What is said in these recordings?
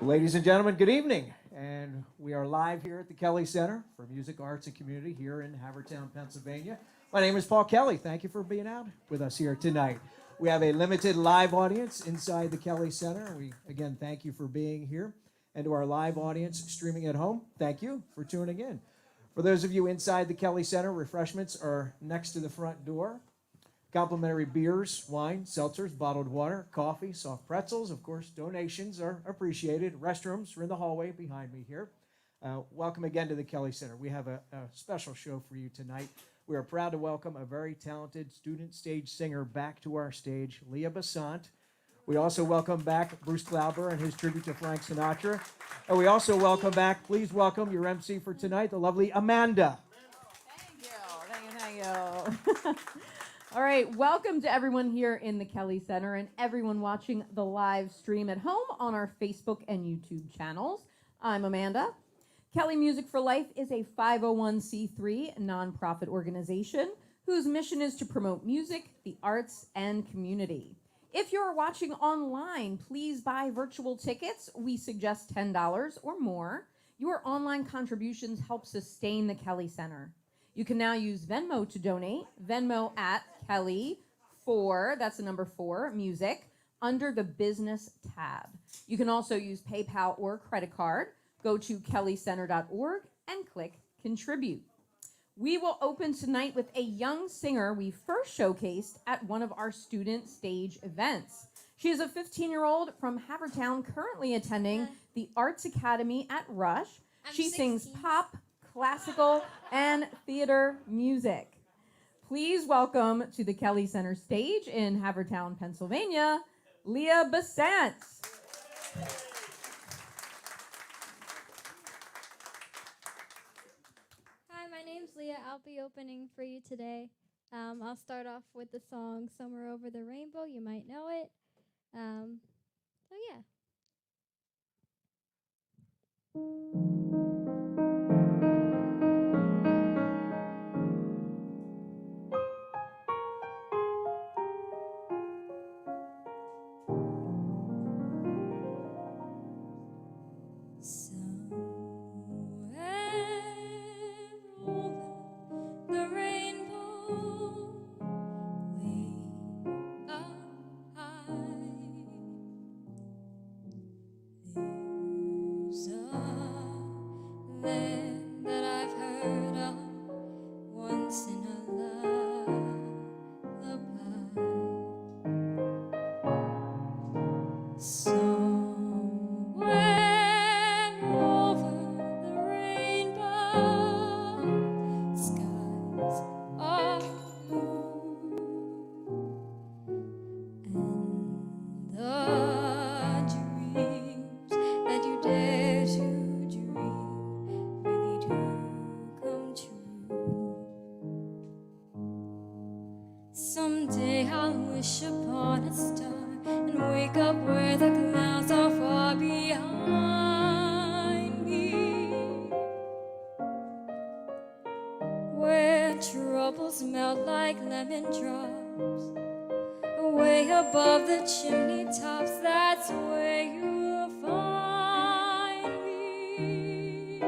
Ladies and gentlemen, good evening. And we are live here at the Kelly Center for Music, Arts, and Community here in Havertown, Pennsylvania. My name is Paul Kelly. Thank you for being out with us here tonight. We have a limited live audience inside the Kelly Center. We, again, thank you for being here. And to our live audience streaming at home, thank you for tuning in. For those of you inside the Kelly Center, refreshments are next to the front door. Complimentary beers, wine, seltzers, bottled water, coffee, soft pretzels. Of course, donations are appreciated. Restrooms are in the hallway behind me here. Welcome again to the Kelly Center. We have a special show for you tonight. We are proud to welcome a very talented student stage singer back to our stage, Lea Bassant. We also welcome back Bruce Klauber and his tribute to Frank Sinatra. And we also welcome back, please welcome your MC for tonight, the lovely Amanda. Thank you. All right, welcome to everyone here in the Kelly Center and everyone watching the live stream at home on our Facebook and YouTube channels. I'm Amanda. Kelly Music for Life is a 501c3 nonprofit organization whose mission is to promote music, the arts, and community. If you're watching online, please buy virtual tickets. We suggest $10 or more. Your online contributions help sustain the Kelly Center. You can now use Venmo to donate. Venmo at Kelly4, that's the number 4, music, under the business tab. You can also use PayPal or credit card. Go to kellycenter.org and click contribute. We will open tonight with a young singer we first showcased at one of our student stage events. She is a 15-year-old from Havertown currently attending the Arts Academy at Rush. She sings pop, classical, and theater music. Please welcome to the Kelly Center stage in Havertown, Pennsylvania, Lea Bassant. Hi, my name's Leah. I'll be opening for you today. I'll start off with the song Somewhere Over the Rainbow. You might know it. So yeah. Someday I'll wish upon a star and wake up where the clouds are far behind me, where troubles melt like lemon drops, way above the chimney tops. That's where you'll find me.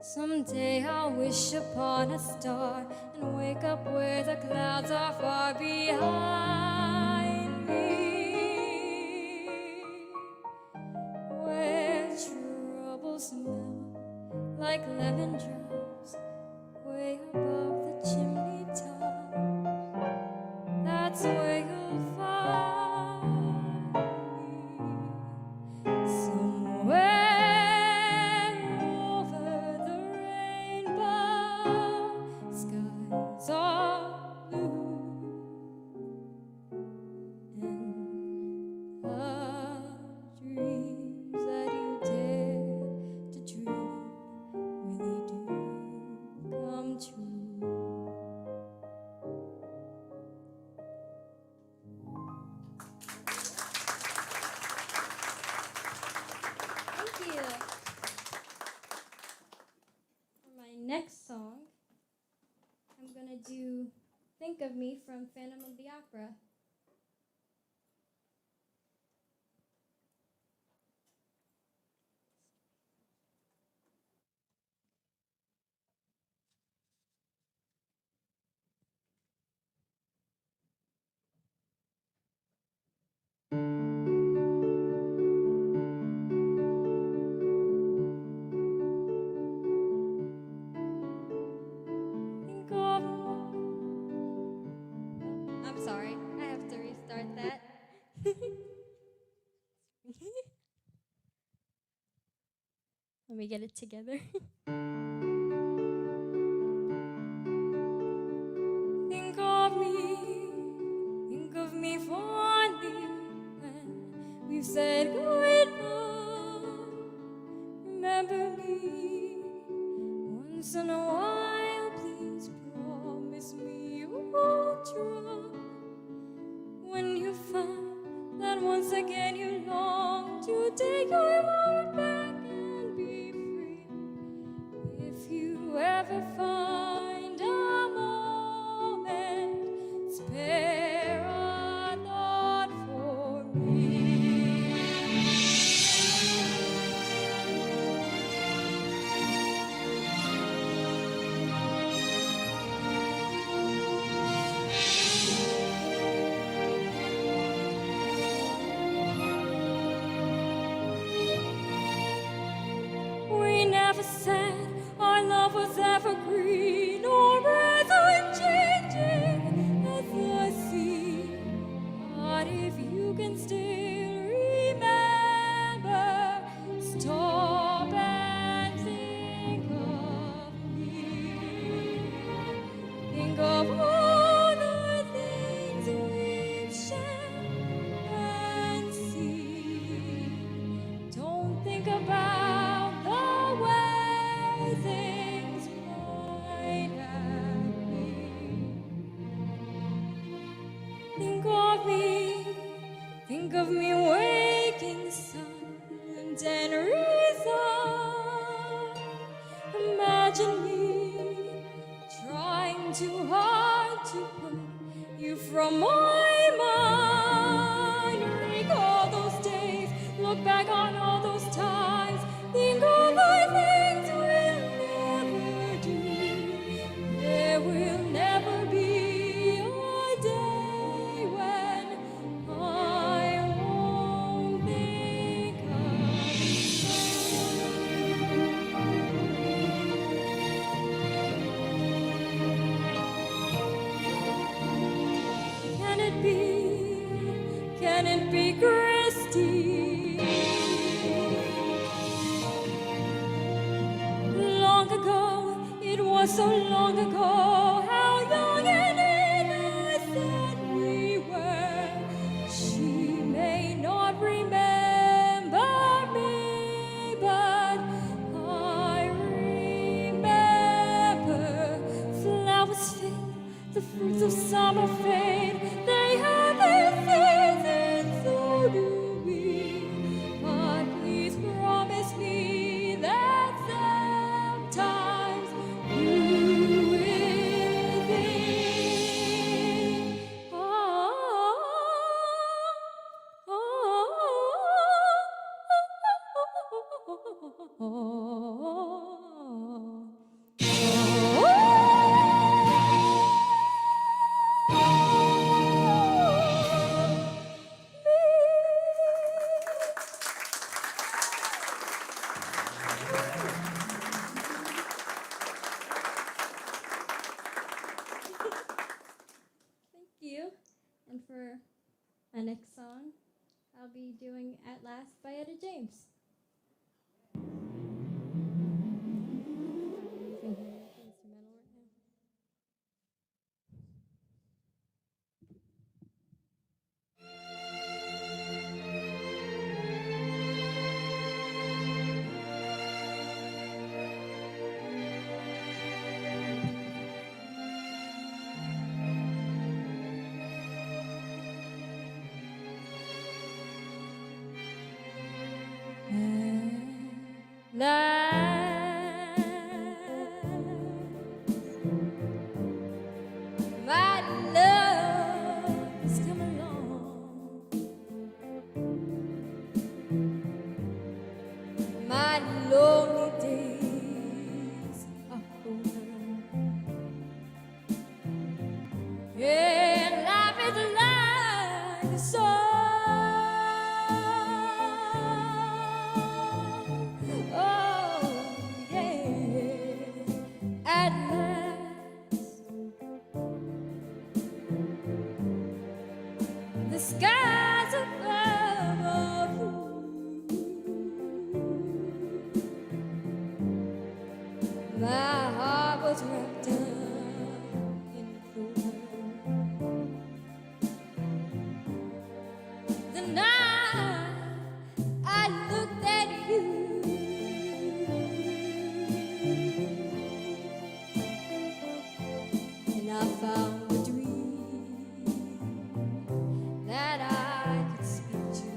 Someday I'll wish upon a star and wake up where the clouds are far behind me, where troubles melt like lemon drops, way above the chimney top. That's where you'll find me, somewhere. next song, I'm gonna do Think of Me from Phantom of the Opera. Think of I'm sorry, I have to restart that. Let me get it together. Think of me fondly when we've said goodbye. Remember me once in a while, please promise me you'll try. When you find that once again you long to take your heart back and be free, if you ever find a moment, spare a thought for me. We never said our love was evergreen or ever changing as I see. But if you can still remember, stop and think of me. Think of all the things we've shared and seen. Don't think about the way things might have been. Think of me waking silent and resigned. Imagine me trying too hard to put you from my mind. Recall those days, look back on all those times. Think of the things we'll never do. There will never be a day when I won't think of you. Can it be Christy? Long ago, it was so long ago, how young and innocent we were. She may not remember me, but I remember. Flowers fade, the fruits of summer fade, they have their seasons, so do we. But please promise me that sometimes you will think. Thank you. And for my next song, I'll be doing At Last by Etta James. I'm using her instrumental right now. was wrapped up in clover. The night I looked at you, and I found a dream that I could speak to,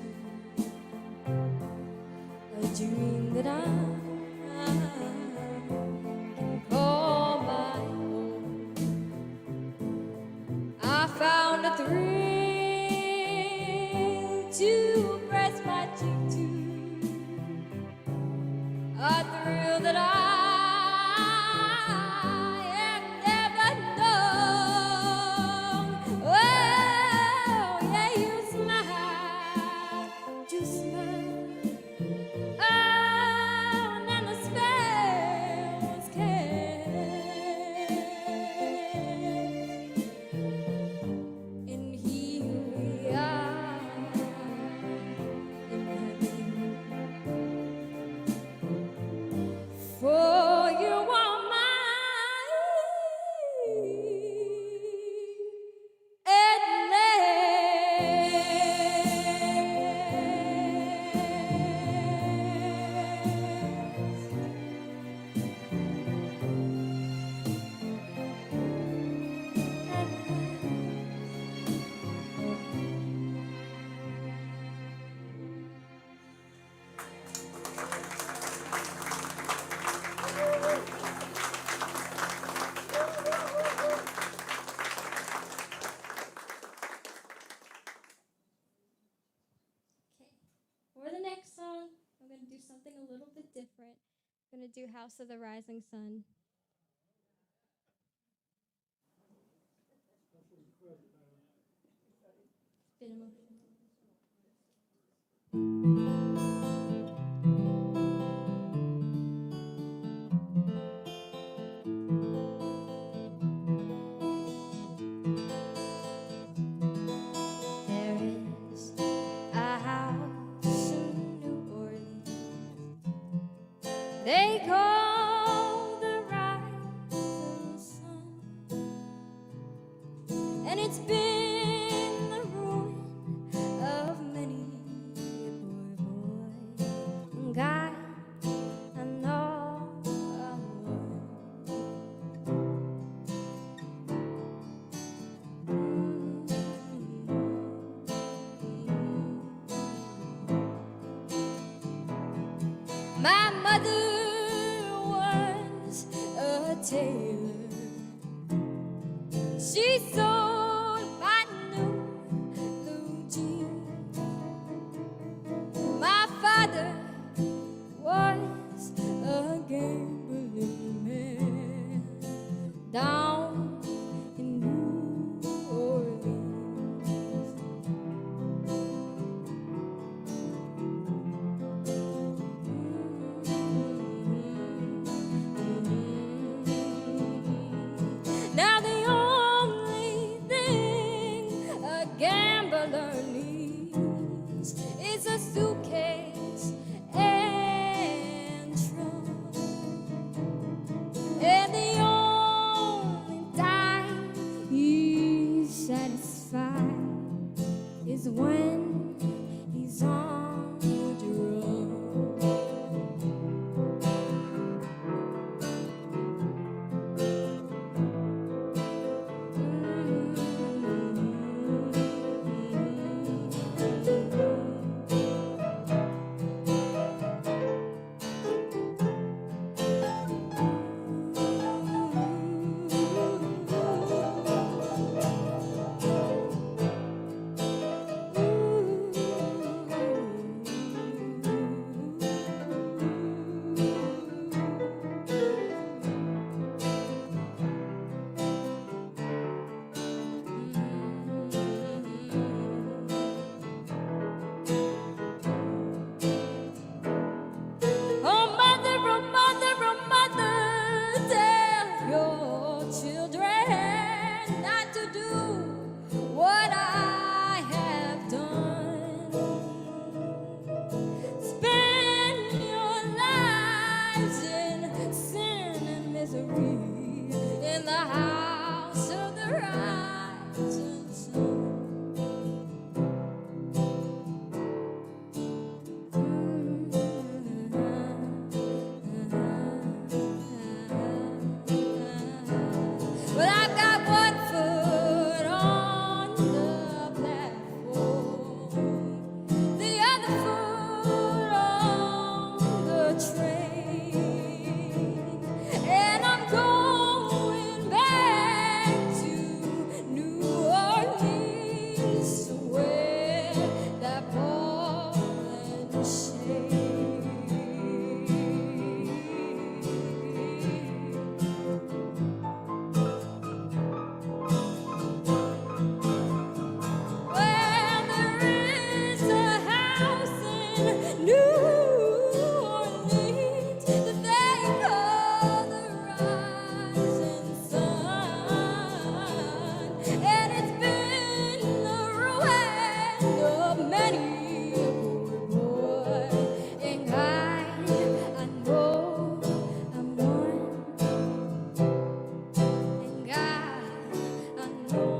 a dream that I can call my own. I found a thrill to press my cheek to, a thrill that I have never known. Oh, yeah, you smile, you smile. Oh, and then the spell was cast, and here we are in heaven. For you are mine at For the next song, I'm going to do something a little bit different. I'm going to do House of the Rising Sun. Bit emotional. There is a house in New Orleans they call the Rising Sun, and it's been the ruin of many a poor boy, God, and all of one. My mother was a tailor. She sold my new blue jeans. My father was a gambling man down in New Orleans. Now the only in the house of the rising sun. Well, I've got one foot on the platform, the other foot on the train, and I'm going back to New Orleans to wear that ball and chain. Well, there is a house in New Orleans that they call the Rising Sun, and it's been the ruin of many a poor boy. And I know I'm one, and I know I'm one.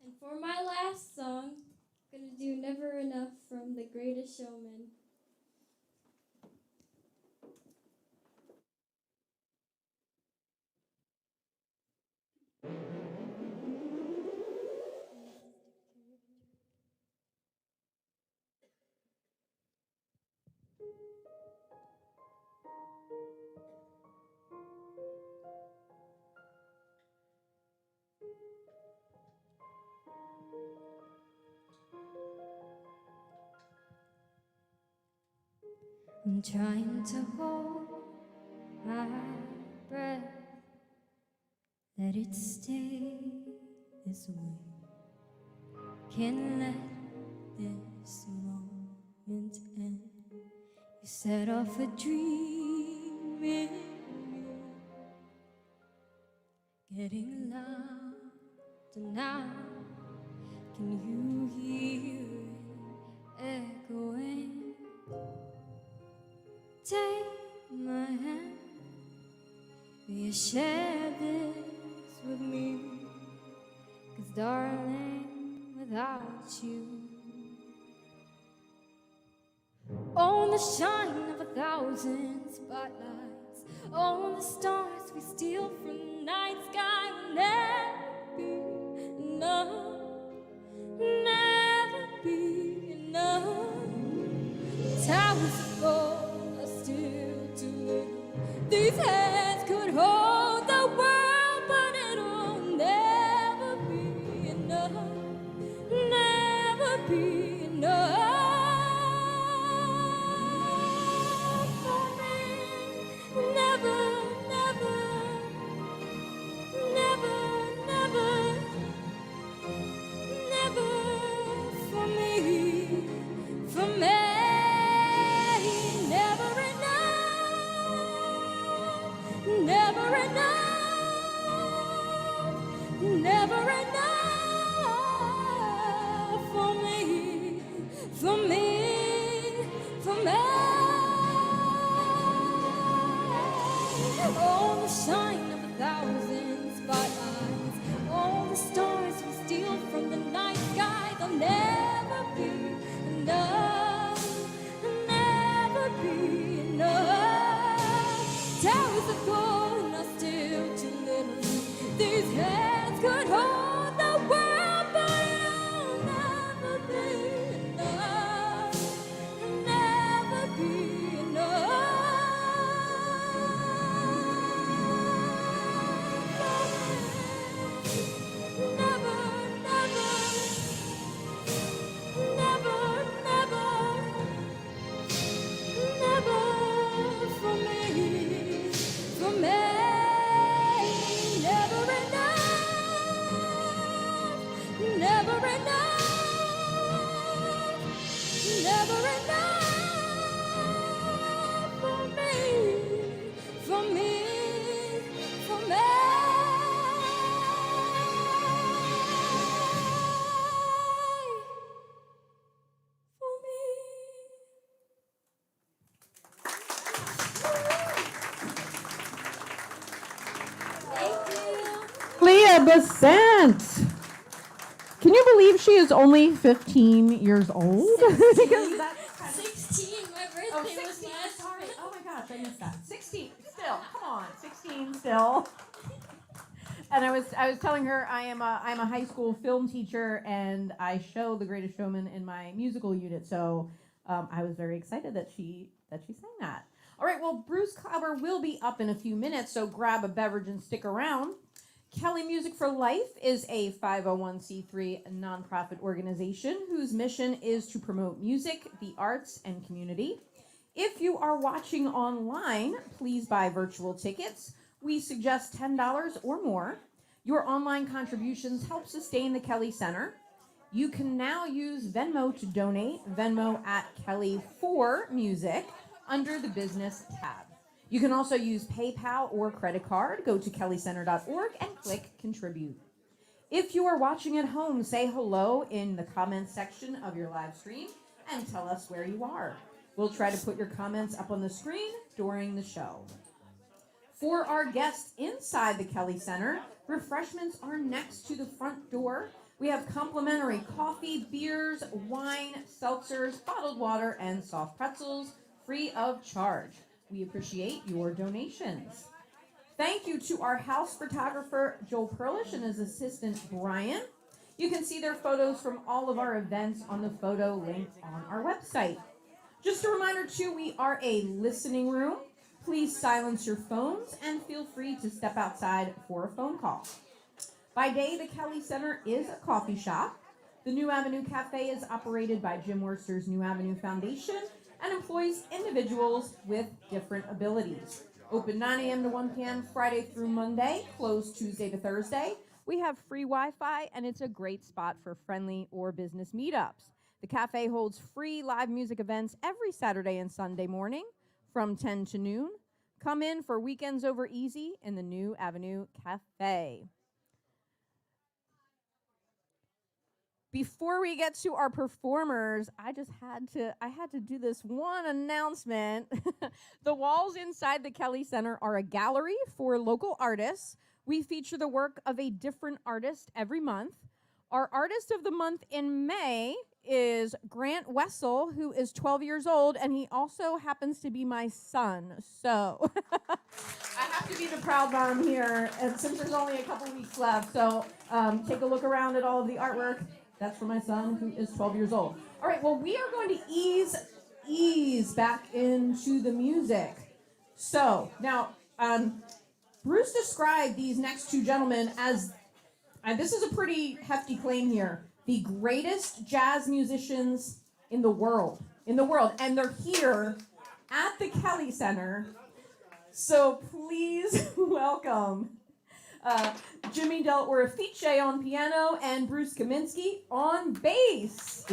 And for my last song, I'm gonna do Never Enough from The Greatest Showman. I'm trying to hold my breath, let it stay this way. Can't let this moment end. You set off a dream in me, getting louder now. Can you hear it echoing? Take my hand, will you share this with me? 'Cause darling, without you, on the shine of 1,000 spotlights, on the stars we steal from the night sky, will never be enough, never be enough. Towers of gold are still too little. These hands could hold the world, but it'll never be enough, never be enough for me. Never, never, never, never, never for me, for me. Never enough, never enough, never enough for me, for me, for me. All the shine of 1,000 spotlights, all the stars we steal from the night sky, they'll never be enough, never be enough. Towers of gold are still too little. These hands could hold the world, but it'll never be enough, never be Lea Bassant. Can you believe she is only 15 years old? Because that's kind of 16. My birthday Oh, was 16. last. Sorry. Oh my gosh, I missed that. 16. Still, come on. 16 still. And I was telling her I'm a high school film teacher and I show The Greatest Showman in my musical unit. So I was very excited that she sang that. All right. Well, Bruce Klauber will be up in a few minutes, so grab a beverage and stick around. Kelly Music for Life is a 501c3 nonprofit organization whose mission is to promote music, the arts, and community. If you are watching online, please buy virtual tickets. We suggest $10 or more. Your online contributions help sustain the Kelly Center. You can now use Venmo to donate, Venmo at Kelly for Music under the business tab. You can also use PayPal or credit card. Go to kellycenter.org and click contribute. If you are watching at home, say hello in the comments section of your live stream and tell us where you are. We'll try to put your comments up on the screen during the show. For our guests inside the Kelly Center, refreshments are next to the front door. We have complimentary coffee, beers, wine, seltzers, bottled water, and soft pretzels, free of charge. We appreciate your donations. Thank you to our house photographer, Joel Perlish, and his assistant, Brian. You can see their photos from all of our events on the photo link on our website. Just a reminder, too, we are a listening room. Please silence your phones and feel free to step outside for a phone call. By day, the Kelly Center is a coffee shop. The New Avenue Cafe is operated by Jim Worcester's New Avenue Foundation and employs individuals with different abilities. Open 9 a.m. to 1 p.m. Friday through Monday, closed Tuesday to Thursday. We have free Wi-Fi, and it's a great spot for friendly or business meetups. The cafe holds free live music events every Saturday and Sunday morning from 10 to noon. Come in for weekends over easy in the New Avenue Cafe. Before we get to our performers, I had to do this one announcement. The walls inside the Kelly Center are a gallery for local artists. We feature the work of a different artist every month. Our artist of the month in May is Grant Wessel, who is 12 years old, and he also happens to be my son. So I have to be the proud mom here, and since there's only a couple weeks left, so take a look around at all of the artwork. That's for my son, who is 12 years old. All right, well, we are going to ease back into the music. So now, Bruce described these next two gentlemen as, this is a pretty hefty claim here, the greatest jazz musicians in the world, and they're here at the Kelly Center. So please welcome Jimmy Del Orefice on piano and Bruce Kaminsky on bass.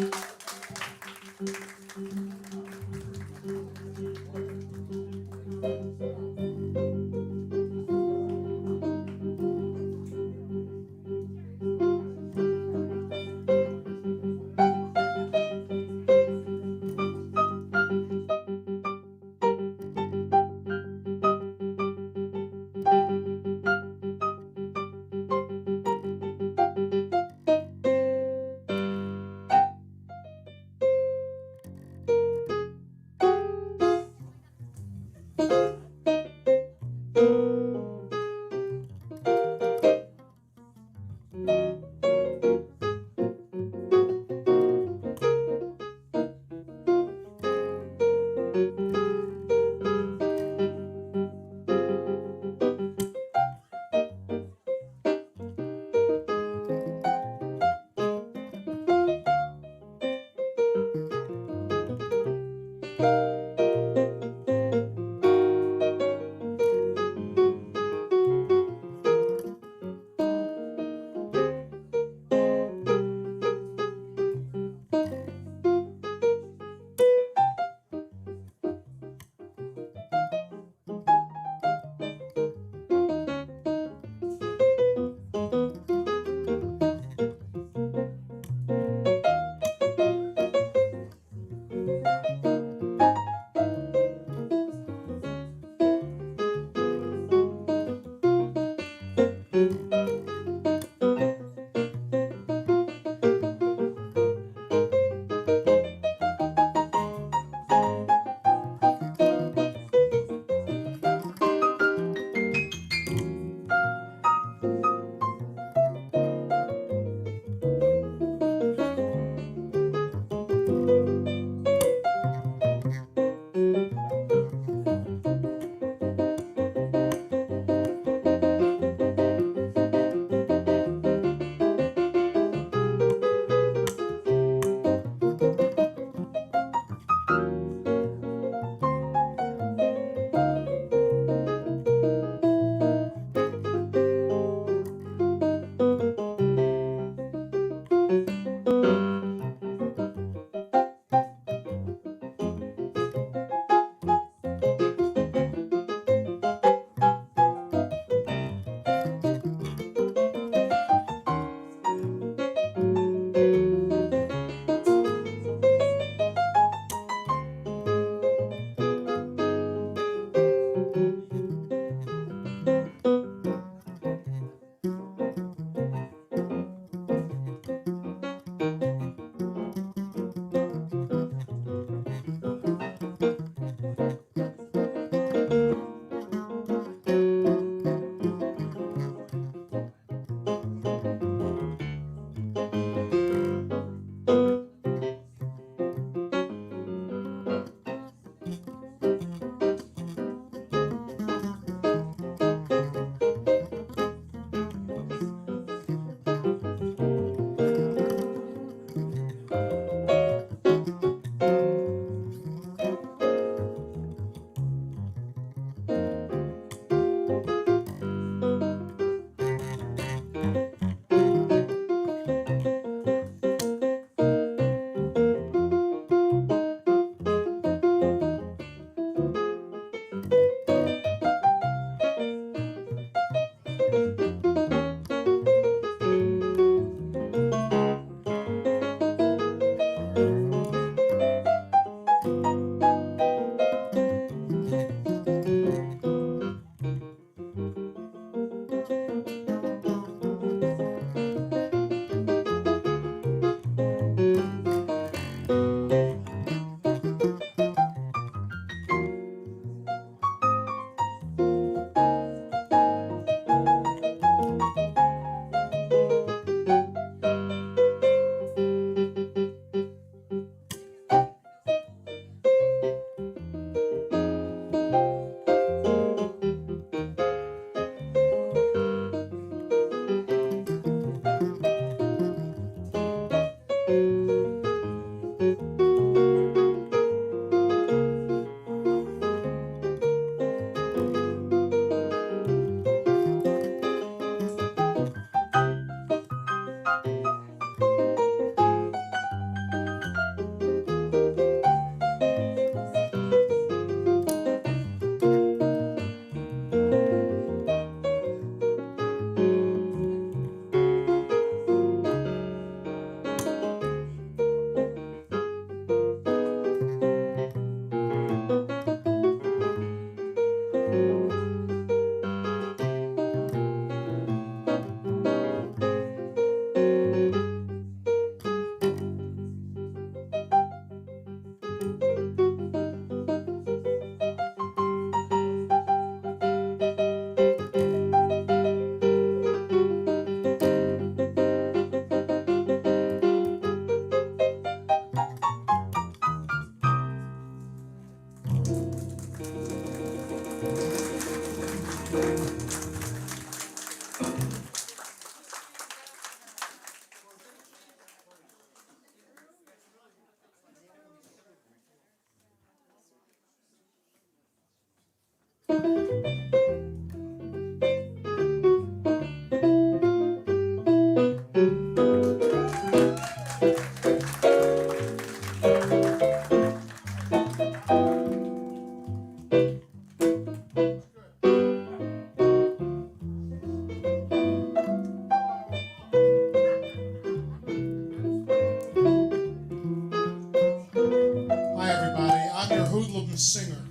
Hi, everybody. I'm your hoodlum singer.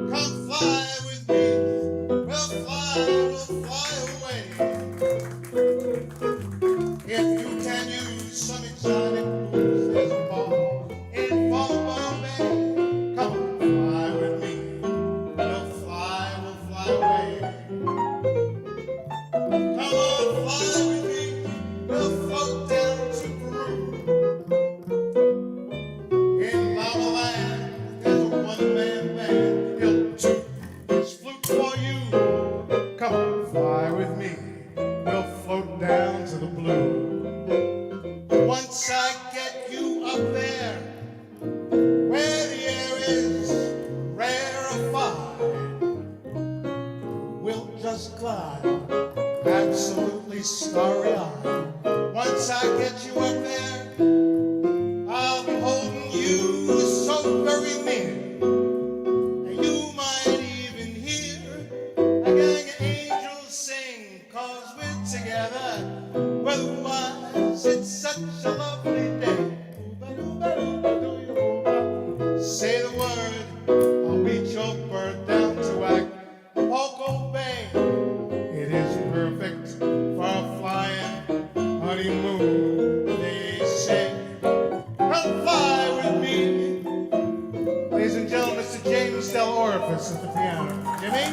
Come fly with me. We'll fly away. If you can use some exotic blues, there's a bar in Bombay. Come on, fly with me. We'll fly away. Come on, fly with me. We'll float down to Peru. In Lava Land, there's a one-man band. He'll toot his flute for you. Come on, fly with me. We'll float down to the blue. Once I get you up there, where the air is rarefied, we'll just glide, absolutely starry-eyed. Once I get you up there, I'll be holding you so very near, and you might even hear a gang of angels sing, 'cause we're together. Otherwise, it's such a lovely day. Say the word, I'll meet your bird down to Acapulco Bay. It is perfect for a flying honeymoon, they say. Come fly with me. Ladies and gentlemen, Mr. James Del Orifice at the piano. Jimmy?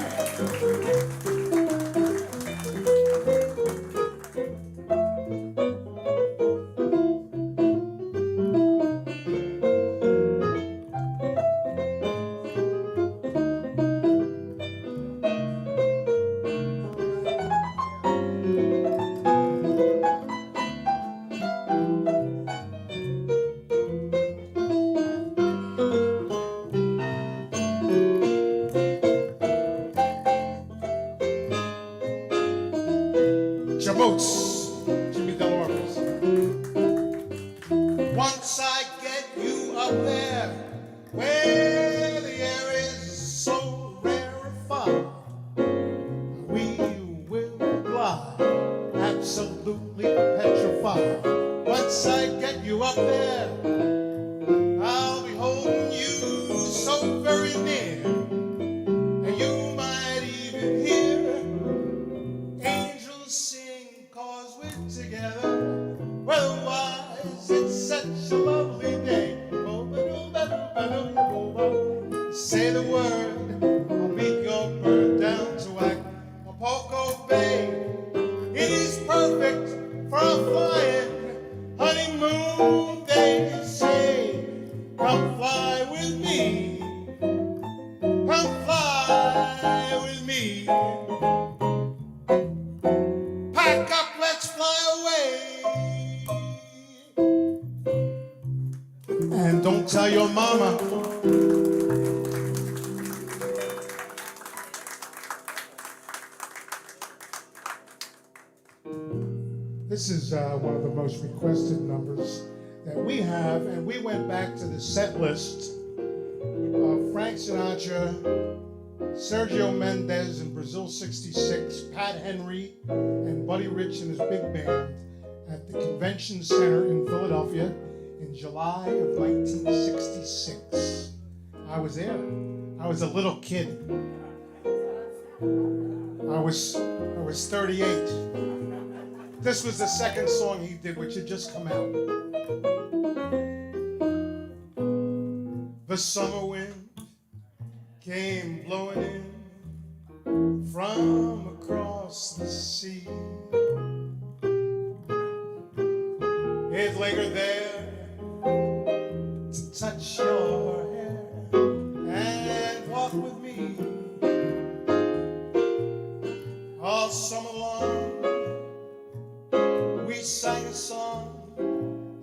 Jamoots, Jimmy Del Orifice. Once I get you up there, where the air is so rarefied, we will glide, absolutely petrified. Once I get you up there, I'll be holding you so very near, and you might even hear angels sing, 'cause we're together. Otherwise, it's such a lovely day. Say the word, I'll meet your bird down to Acapulco Bay. It is perfect for a flying honeymoon, they say. Come fly with me. Come fly with me. Pack up, let's fly away. And don't tell your mama. This is one of the most requested numbers that we have, and we went back to the set list of Frank Sinatra, Sergio Mendes in Brazil 66, Pat Henry, and Buddy Rich and his big band at the Convention Center in Philadelphia in July of 1966. I was there. I was a little kid. I was 38. This was the second song he did, which had just come out. The summer wind came blowing in from across the sea. It lingered there to touch your hair walk with me all summer long. We sang a song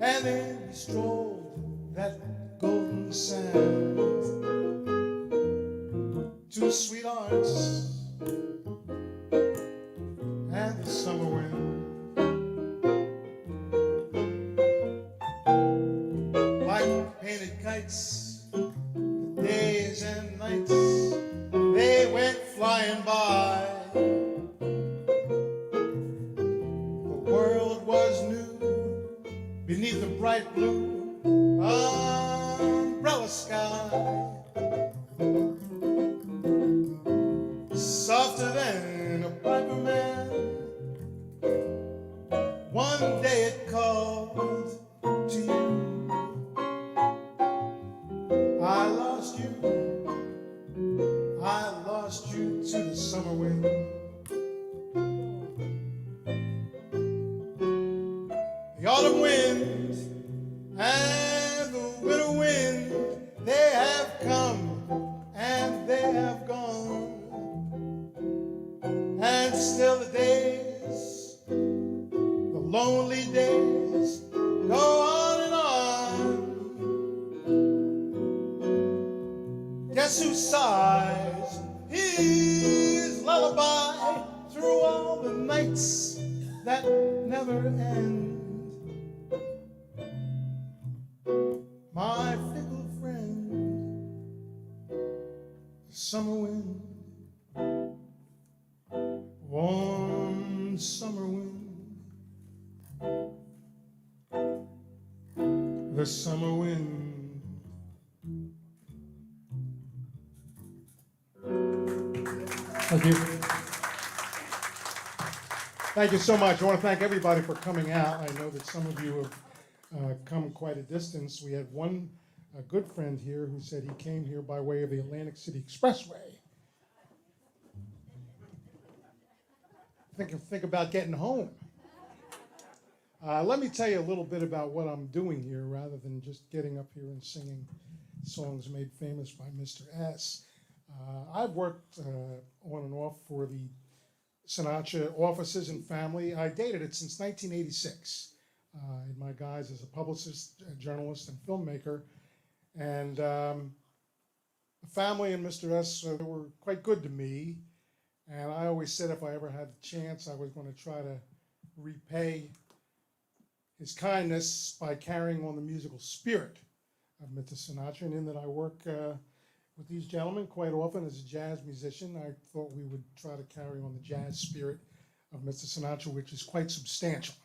and then we strolled that golden sand. Two sweethearts and the summer wind, like painted kites, the days and nights, they went flying by. The world was new beneath the bright blue umbrella sky, softer than a piper man. One day it called to you. I lost you to the summer wind. The autumn wind and the winter wind, they have come and they have gone. And still the days, the lonely days, go on and on. Guess who sighs his lullaby through all the nights that never end? My fickle friend, the summer wind, warm summer wind, the summer wind. Thank you. Thank you so much. I want to thank everybody for coming out. I know that some of you have come quite a distance. We had one good friend here who said he came here by way of the Atlantic City Expressway. Think about getting home. Let me tell you a little bit about what I'm doing here rather than just getting up here and singing songs made famous by Mr. S. I've worked on and off for the Sinatra offices and family. I dated it since 1986. In my guise as a publicist, a journalist, and filmmaker. And the family and Mr. S were quite good to me. And I always said if I ever had the chance, I was going to try to repay his kindness by carrying on the musical spirit of Mr. Sinatra. And in that I work with these gentlemen quite often as a jazz musician, I thought we would try to carry on the jazz spirit of Mr. Sinatra, which is quite substantial.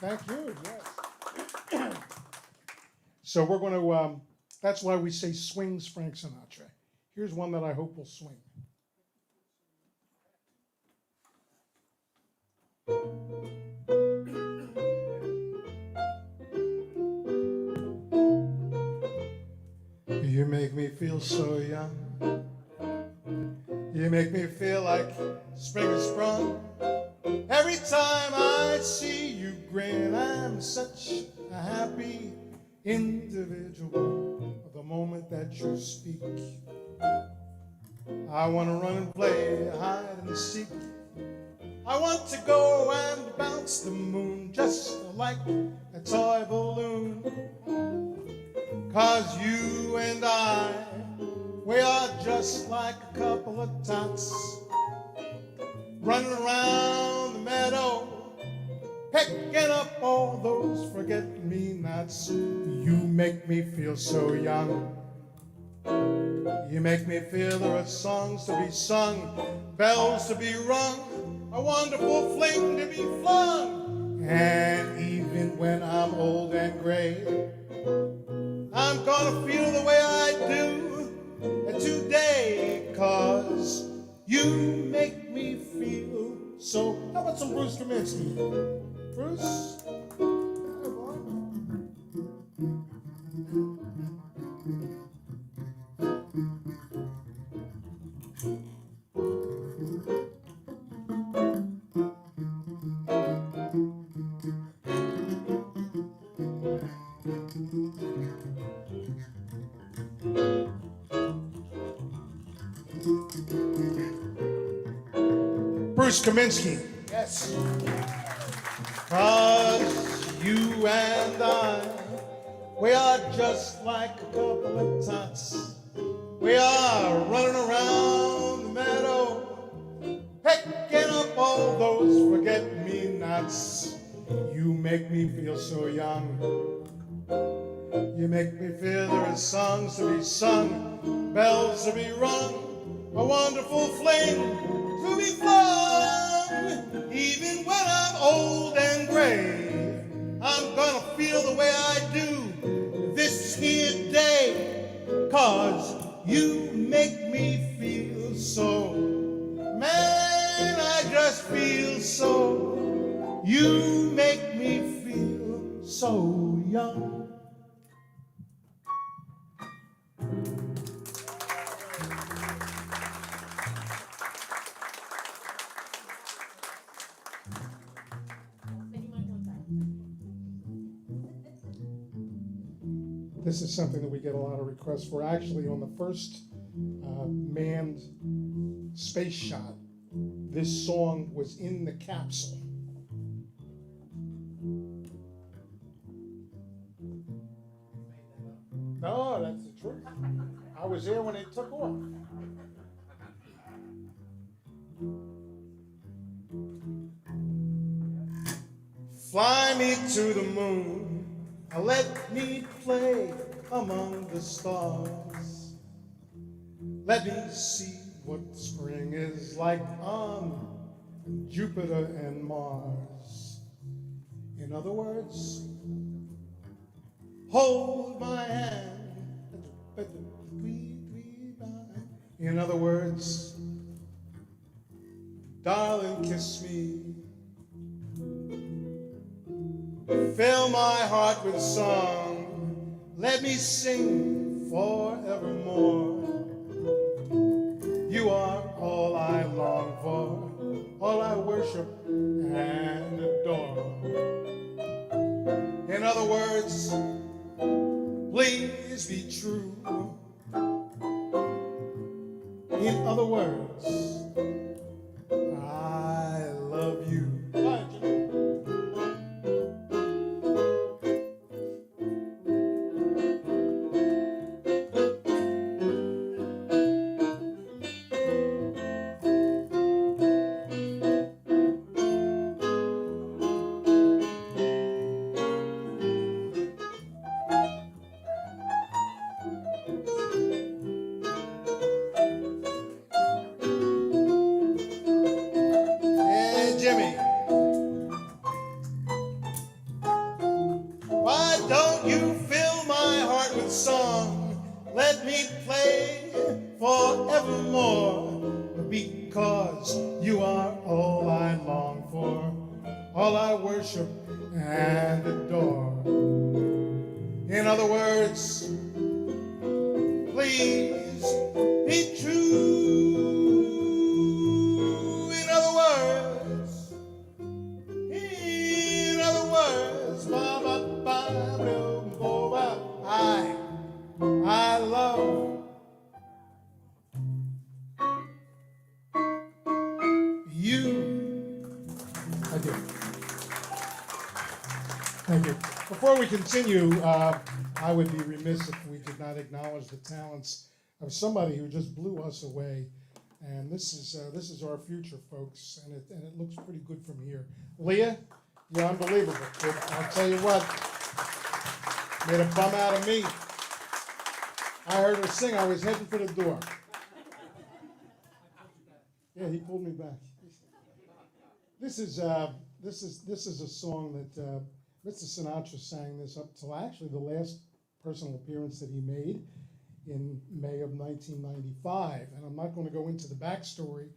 Thank you, yes. So we're going to, that's why we say swings Frank Sinatra. Here's one that I hope will swing. You make me feel so young. You make me feel like spring has sprung. Every time I see you grin, I'm such a happy individual. The moment that you speak, I want to run and play hide and seek. I want to go and bounce the moon just like a toy balloon. 'Cause you and I, we are just like a couple of tots running around the meadow, picking up all those forget-me-nots. You make me feel so young. You make me feel there are songs to be sung, bells to be rung, a wonderful fling to be flung. And even when I'm old and gray, I'm gonna feel the way I do today, 'cause you make me feel so. How about some Bruce Kaminsky? Bruce? Bruce Kaminsky. Yes. 'Cause you and I, we are just like a couple of tots. We are running around the meadow, picking up all those forget-me-nots. You make me feel so young. You make me feel there are songs to be sung, bells to be rung, a wonderful fling to be flung. Even when I'm old and gray, I'm gonna feel the way I do this here day. 'Cause you make me feel so, man, I just feel so. You make me feel so young. This is something that we get a lot of requests for. Actually, on the first manned space shot, this song was in the capsule. No, that's the truth. I was there when it took off. Fly me to the moon, let me play among the stars. Let me see what spring is like on Jupiter and Mars. In other words, hold my hand. In other words, darling, kiss me. Fill my heart with song. Let me sing forevermore. You are all I long for, all I worship and adore. In other words, please be true. In other words, I love you. Bye, Jimmy. Jimmy, why don't you fill my heart with song? Let me play forevermore. Because you are all I long for, all I worship and adore. In other words, please be true. I love you. Thank you. Thank you. Before we continue, I would be remiss if we did not acknowledge the talents of somebody who just blew us away. And this is our future, folks, and it looks pretty good from here. Lea, you're unbelievable. I'll tell you what, made a bum out of me. I heard her sing. I was heading for the door. Yeah, he pulled me back. This is a song that Mr. Sinatra sang this up till actually the last personal appearance that he made in May of 1995. And I'm not going to go into the backstory,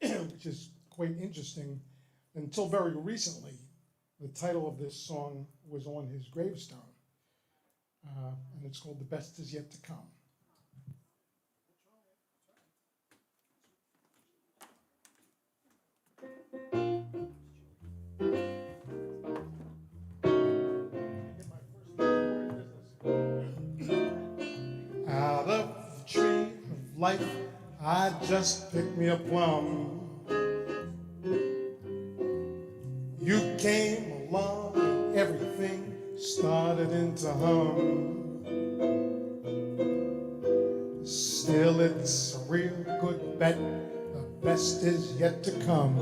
which is quite interesting. Until very recently, the title of this song was on his gravestone. And it's called The Best Is Yet to Come. Out of the tree of life, I just picked me a plum. begun to hum. Still, it's a real good bet. The best is yet to come.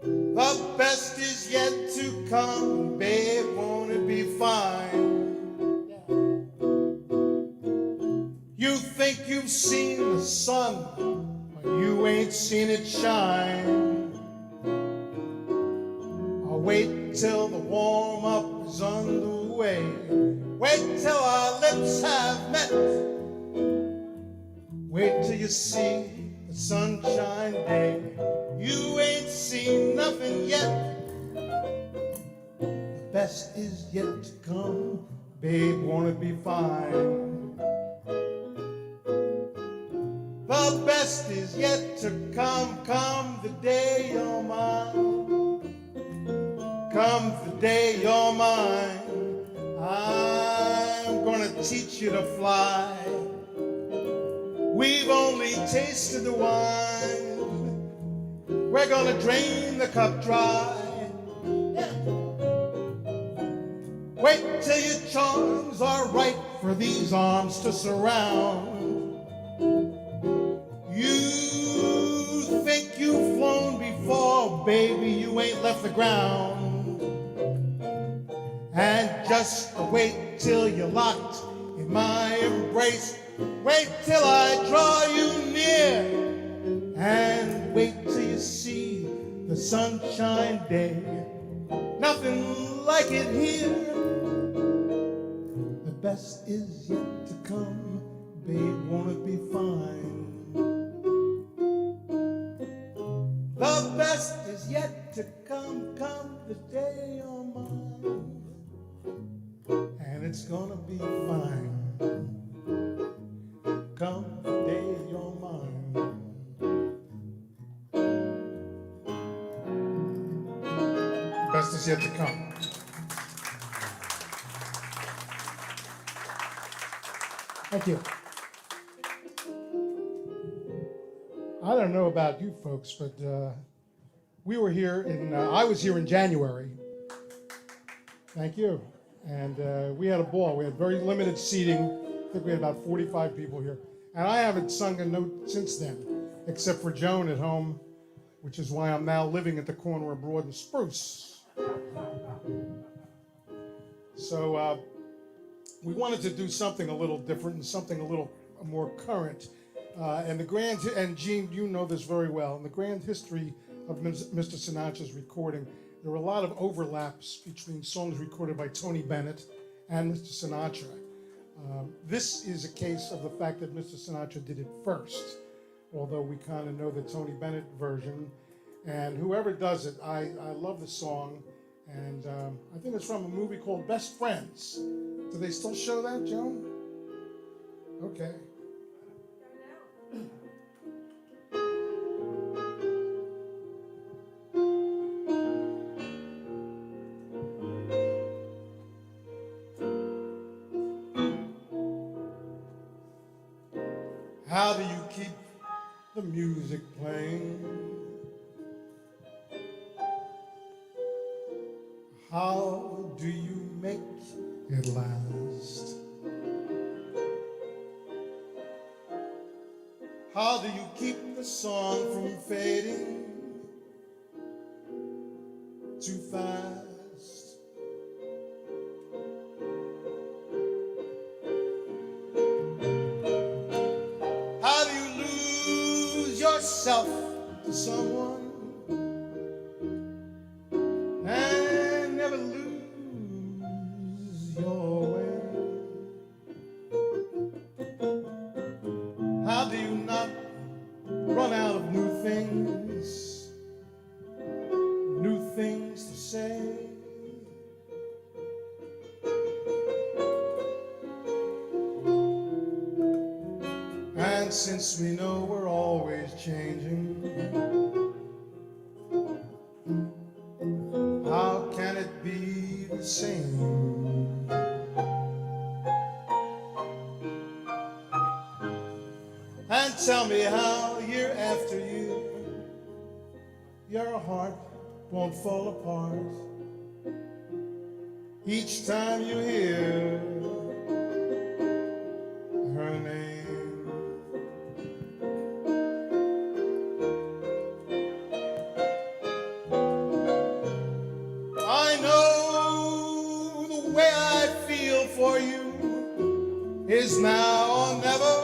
The best is yet to come, babe, won't it be fine? You think you've seen the sun, but you ain't seen it shine. I'll wait till the warm-up is underway. Wait till our lips have met. Wait till you see the sunshine day. You ain't seen nothing yet. The best is yet to come. Babe, won't it be fine? The best is yet to come. Come the day you're mine. Come the day you're mine. I'm gonna teach you to fly. We've only tasted the wine. We're gonna drain the cup dry. Wait till your charms are right for these arms to surround. You think you've flown before, baby, you ain't left the ground. And just wait till you're locked in my embrace. Wait till I draw you near. And wait till you see the sunshine day. Nothing like it here. The best is yet to come. Babe, won't it be fine? The best is yet to come. Come the day you're mine. And it's gonna be fine. Come the day you're mine. Best is yet to come. Thank you. I don't know about you folks, but we were here in, I was here in January. Thank you. And we had a ball. We had very limited seating. I think we had about 45 people here. And I haven't sung a note since then, except for Joan at home, which is why I'm now living at the corner of Broad and Spruce. So we wanted to do something a little different and something a little more current. And Gene, you know this very well. In the grand history of Mr. Sinatra's recording, there were a lot of overlaps between songs recorded by Tony Bennett and Mr. Sinatra. This is a case of the fact that Mr. Sinatra did it first, although we kind of know the Tony Bennett version. And whoever does it, I love the song. And I think it's from a movie called Best Friends. Do they still show that, Joan? Okay. How do you keep the music playing? How do you make it last? How do you keep the song from fading too fast? How do you lose yourself to someone and never lose your way? How do you not run out of new things to say? And since we know we're always changing, how can it be the same? And tell me how year after year your heart won't fall apart. each time you hear her name. I know the way I feel for you is now or never.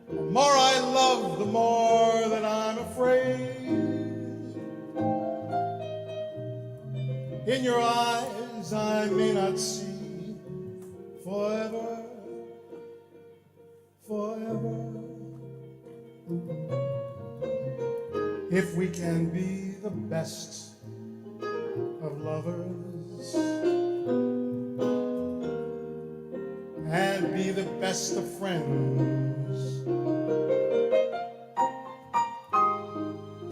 The more I love, the more that I'm afraid. In your eyes I may not see forever, forever. If we can be the best of lovers and be the best of friends,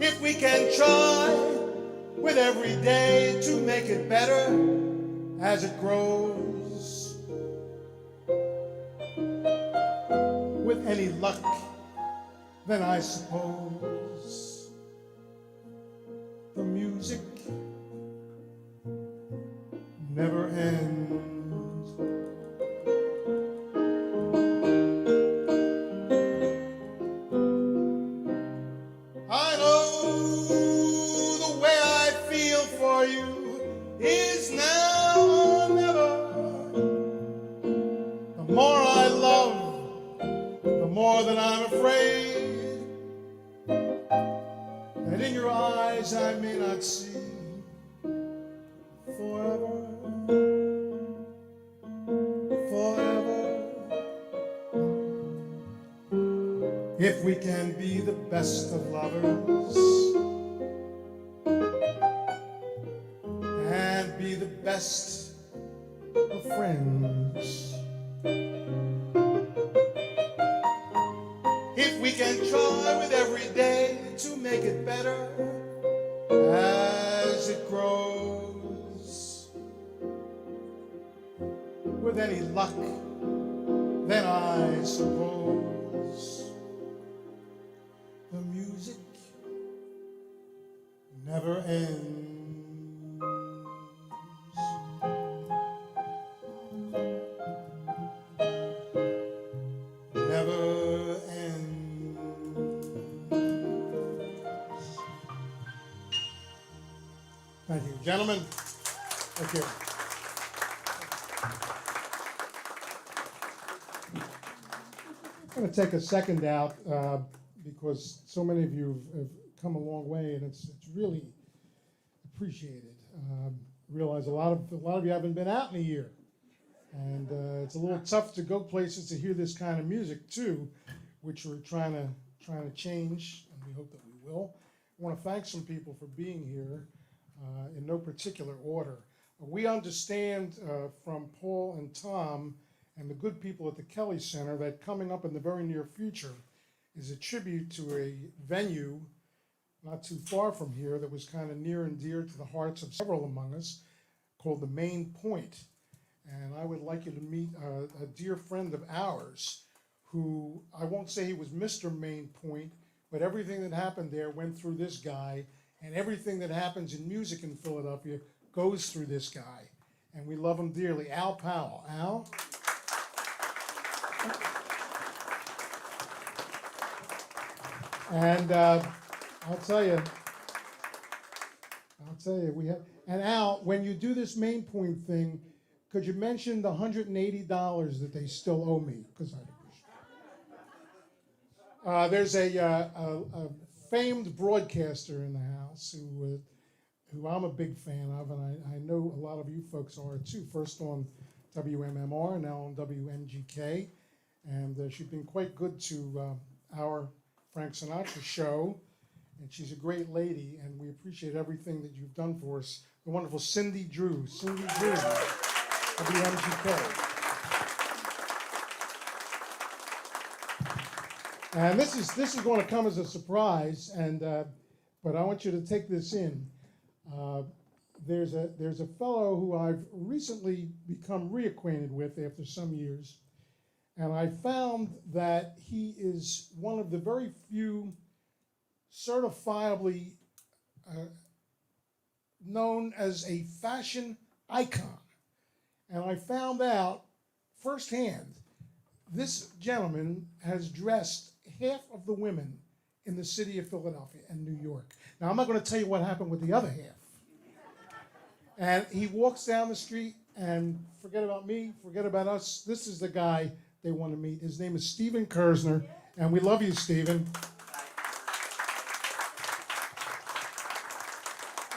if we can try with every day to make it better as it grows, with any luck, then I suppose the music never ends. I know the way I feel for you is now or never. The more I love, the more that I'm afraid that in your eyes I may not see forever, forever. If we can be the best of lovers and be the best of friends, if we can try with every day to make it better as it grows, with any luck, then I suppose the music never ends. Never ends. Thank you, gentlemen. Thank you. I'm going to take a second out because so many of you have come a long way, and it's really appreciated. Realize a lot of you haven't been out in a year, and it's a little tough to go places to hear this kind of music too, which we're trying to change, and we hope that we will. I want to thank some people for being here in no particular order. We understand from Paul and Tom and the good people at the Kelly Center that coming up in the very near future is a tribute to a venue not too far from here that was kind of near and dear to the hearts of several among us, called the Main Point. And I would like you to meet a dear friend of ours who, I won't say he was Mr. Main Point, but everything that happened there went through this guy, and everything that happens in music in Philadelphia goes through this guy. And we love him dearly. Al Powell. Al? And I'll tell you, we have, and Al, when you do this Main Point thing, could you mention the $180 that they still owe me? Because I'd appreciate it. There's a famed broadcaster in the house who I'm a big fan of, and I know a lot of you folks are too. First on WMMR, now on WMGK, and she's been quite good to our Frank Sinatra show, and she's a great lady, and we appreciate everything that you've done for us. The wonderful Cindy Drew, WMGK. And this is going to come as a surprise, and but I want you to take this in. There's a fellow who I've recently become reacquainted with after some years, and I found that he is one of the very few certifiably known as a fashion icon. And I found out firsthand, this gentleman has dressed half of the women in the city of Philadelphia and New York. Now, I'm not going to tell you what happened with the other half. And he walks down the street, and forget about me, forget about us. This is the guy they want to meet. His name is Stephen Kersner, and we love you, Stephen.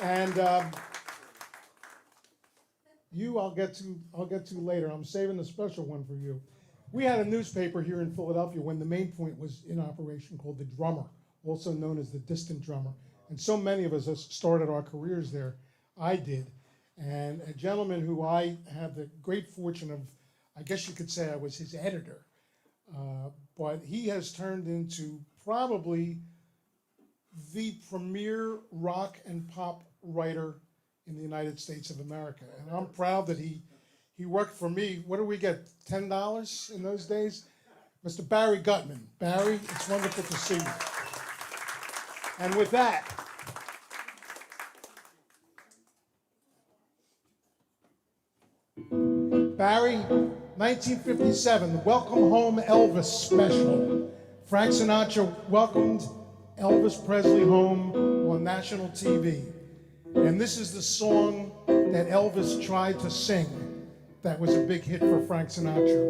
And you, I'll get to later. I'm saving a special one for you. We had a newspaper here in Philadelphia when the Main Point was in operation called The Drummer, also known as The Distant Drummer. And so many of us started our careers there. I did. And a gentleman who I had the great fortune of, I guess you could say I was his editor, but he has turned into probably the premier rock and pop writer in the United States of America. And I'm proud that he worked for me. What do we get, $10 in those days? Mr. Barry Gutman. Barry, it's wonderful to see you. And with that, Barry, 1957, the Welcome Home Elvis special. Frank Sinatra welcomed Elvis Presley home on national TV. And this is the song that Elvis tried to sing that was a big hit for Frank Sinatra.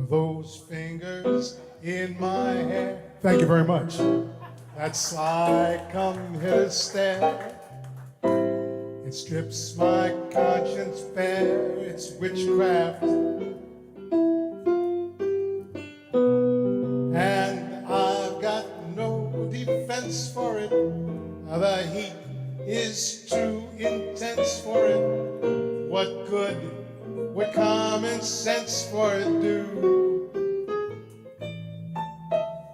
Those fingers in my hair. Thank you very much. That sly come hither stare. It strips my conscience bare. It's witchcraft. And I've got no defense for it. The heat is too intense for it. What good would common sense for it do?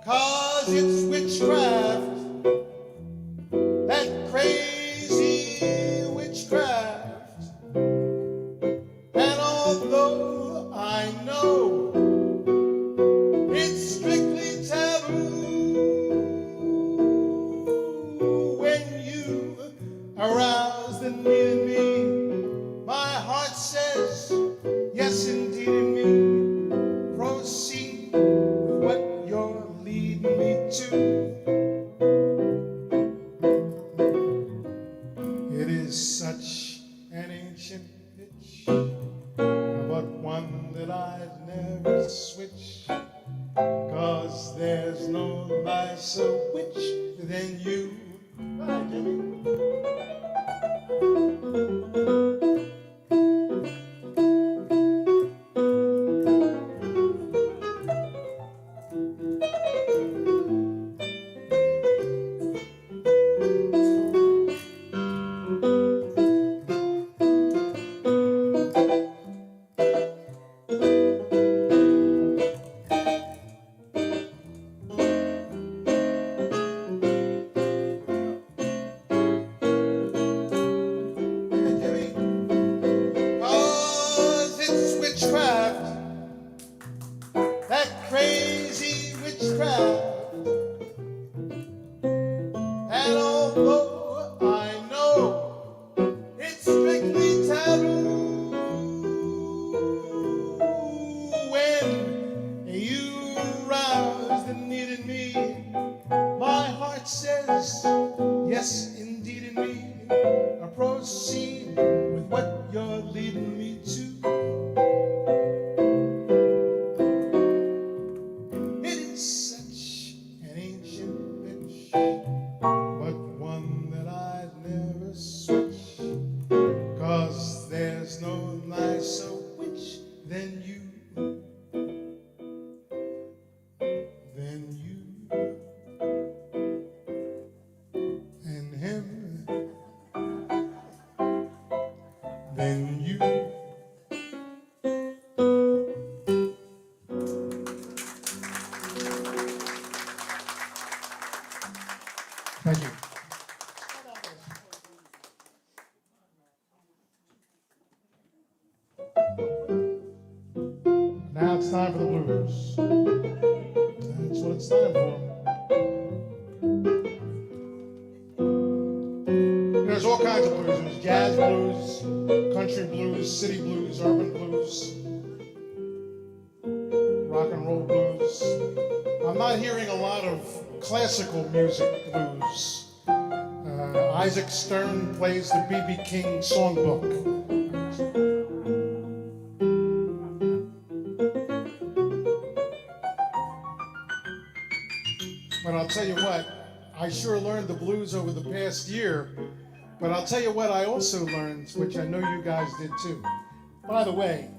'Cause it's witchcraft, that crazy witchcraft. And although I know it's strictly taboo, when you arouse the need in me, my heart says, yes, indeed in me. Proceed with what you're leading me to. It is such an ancient pitch, but one that I'd never switch. 'Cause there's no nicer witch than you. Hi, Jimmy. Thank you. Now it's time for the blues. That's what it's time for. There's all kinds of blues. country blues, city blues, urban blues, rock and roll blues. I'm not hearing a lot of classical music blues. Isaac Stern plays the B.B. King songbook. But I'll tell you what, I sure learned the blues over the past year. But I'll tell you what I also learned, which I know you guys did too. By the way,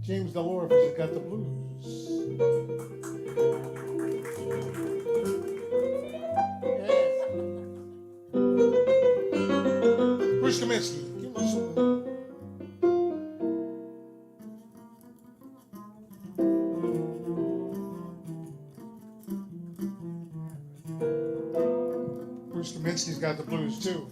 James Delorme has got the blues. Bruce Kaminsky, give us some. Bruce Kaminsky's got the blues too.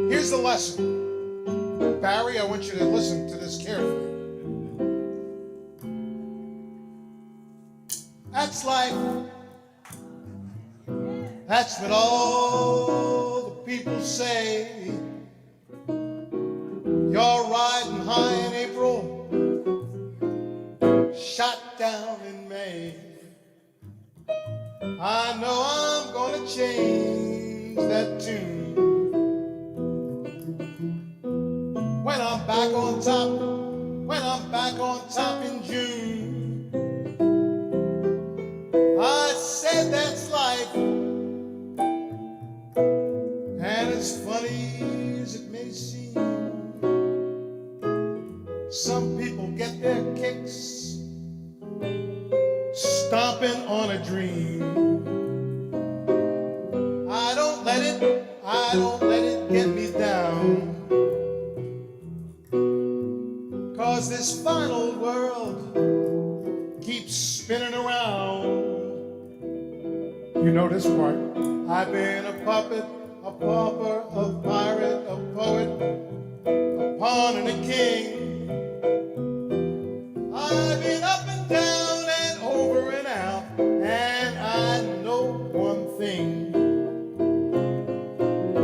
Here's the lesson. Barry, I want you to listen to this carefully. That's life. That's what all the people say. You're riding high in April, shot down in May. I know I'm gonna change that tune. When I'm back on top in June. I said that's life, and as funny as it may seem, some people get their kicks stomping on a dream. I don't let it get me down. 'Cause this fine old world keeps spinning around. You know this part. I've been a puppet, a pauper, a pirate, a poet, a pawn and a king. I've been up and down and over and out, and I know one thing.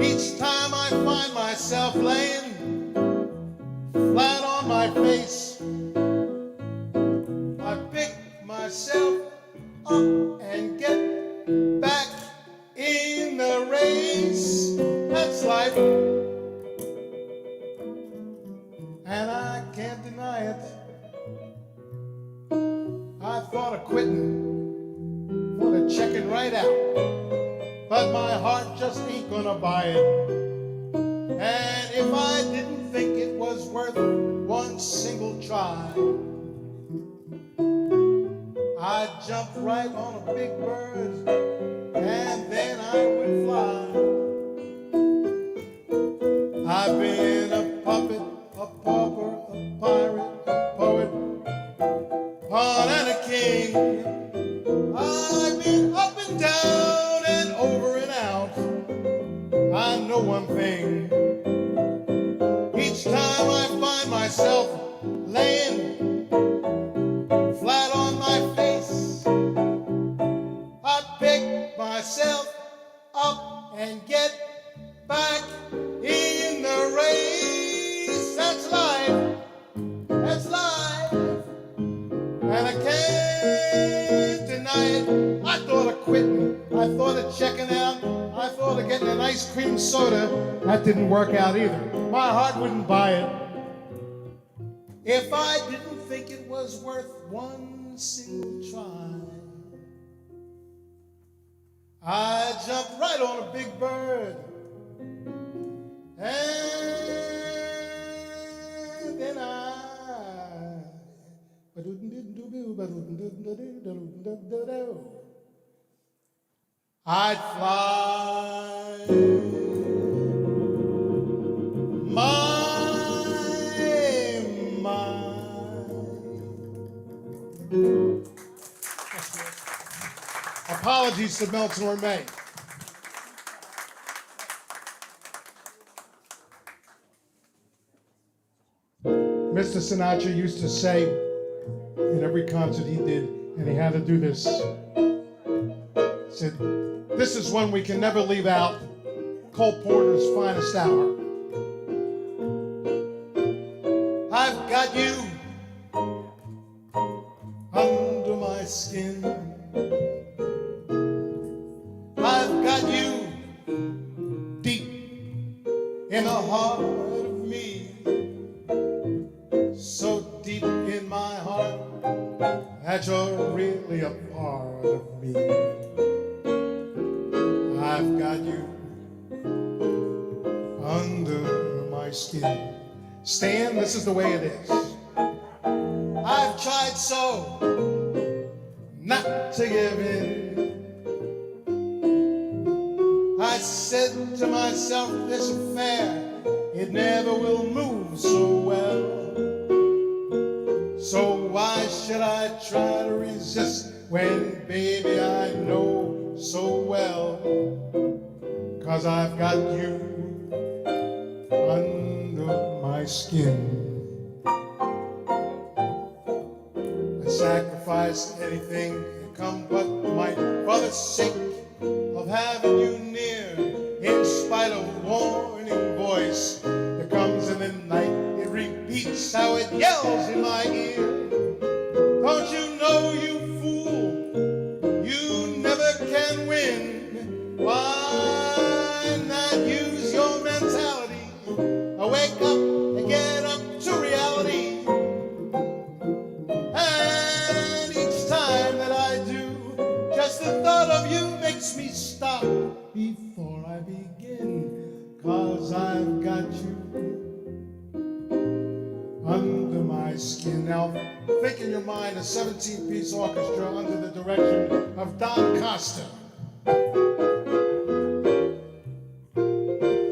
Each time I find myself laying flat on my face, I pick myself up and get back in the race. That's life, and I can't deny it. I thought of quitting, thought of checking right out, but my heart just ain't gonna buy it. And if I didn't think it was worth one single try, I'd jump right on a big bird, and then I would fly. I've been a puppet, a pauper, a pirate, a poet, pawn and a king. I've been up and down and over and out. I know one thing. Each time I find myself laying flat on my face, I pick myself up and get back in the race. That's life. That's life. And I can't deny it. I thought of quitting. I thought of checking out. I thought of getting an ice cream soda. That didn't work out either. My heart wouldn't buy it. If I didn't think it was worth one single try, I'd jump right on a big bird, and then I'd fly my. Apologies to Melton or May. Mr. Sinatra used to say in every concert he did, and he had to do this, said, "This is one we can never leave out, Cole Porter's finest hour." I've got you under my skin. I've got you deep in the heart of me. So deep in my heart that you're really a part of me. I've got you under my skin. Stan, this is the way it is. I've tried so not to give in. I said to myself, this affair, it never will move so well. So why should I try to resist when, baby, I know so well? 'Cause I've got you under my skin. I sacrifice anything, come what might, for the sake of having you near. In spite of warning voice that comes in the night, it repeats how it yells in my ear. Don't you know, you fool, you never can win. Why not use your mentality? Wake up and get up to reality. And each time that I do, just the thought of you makes me stop before I begin. 'Cause I've got you under my skin. Now, think in your mind a 17-piece orchestra under the direction of Don Costa.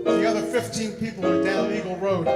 The other 15 people are down Eagle Road.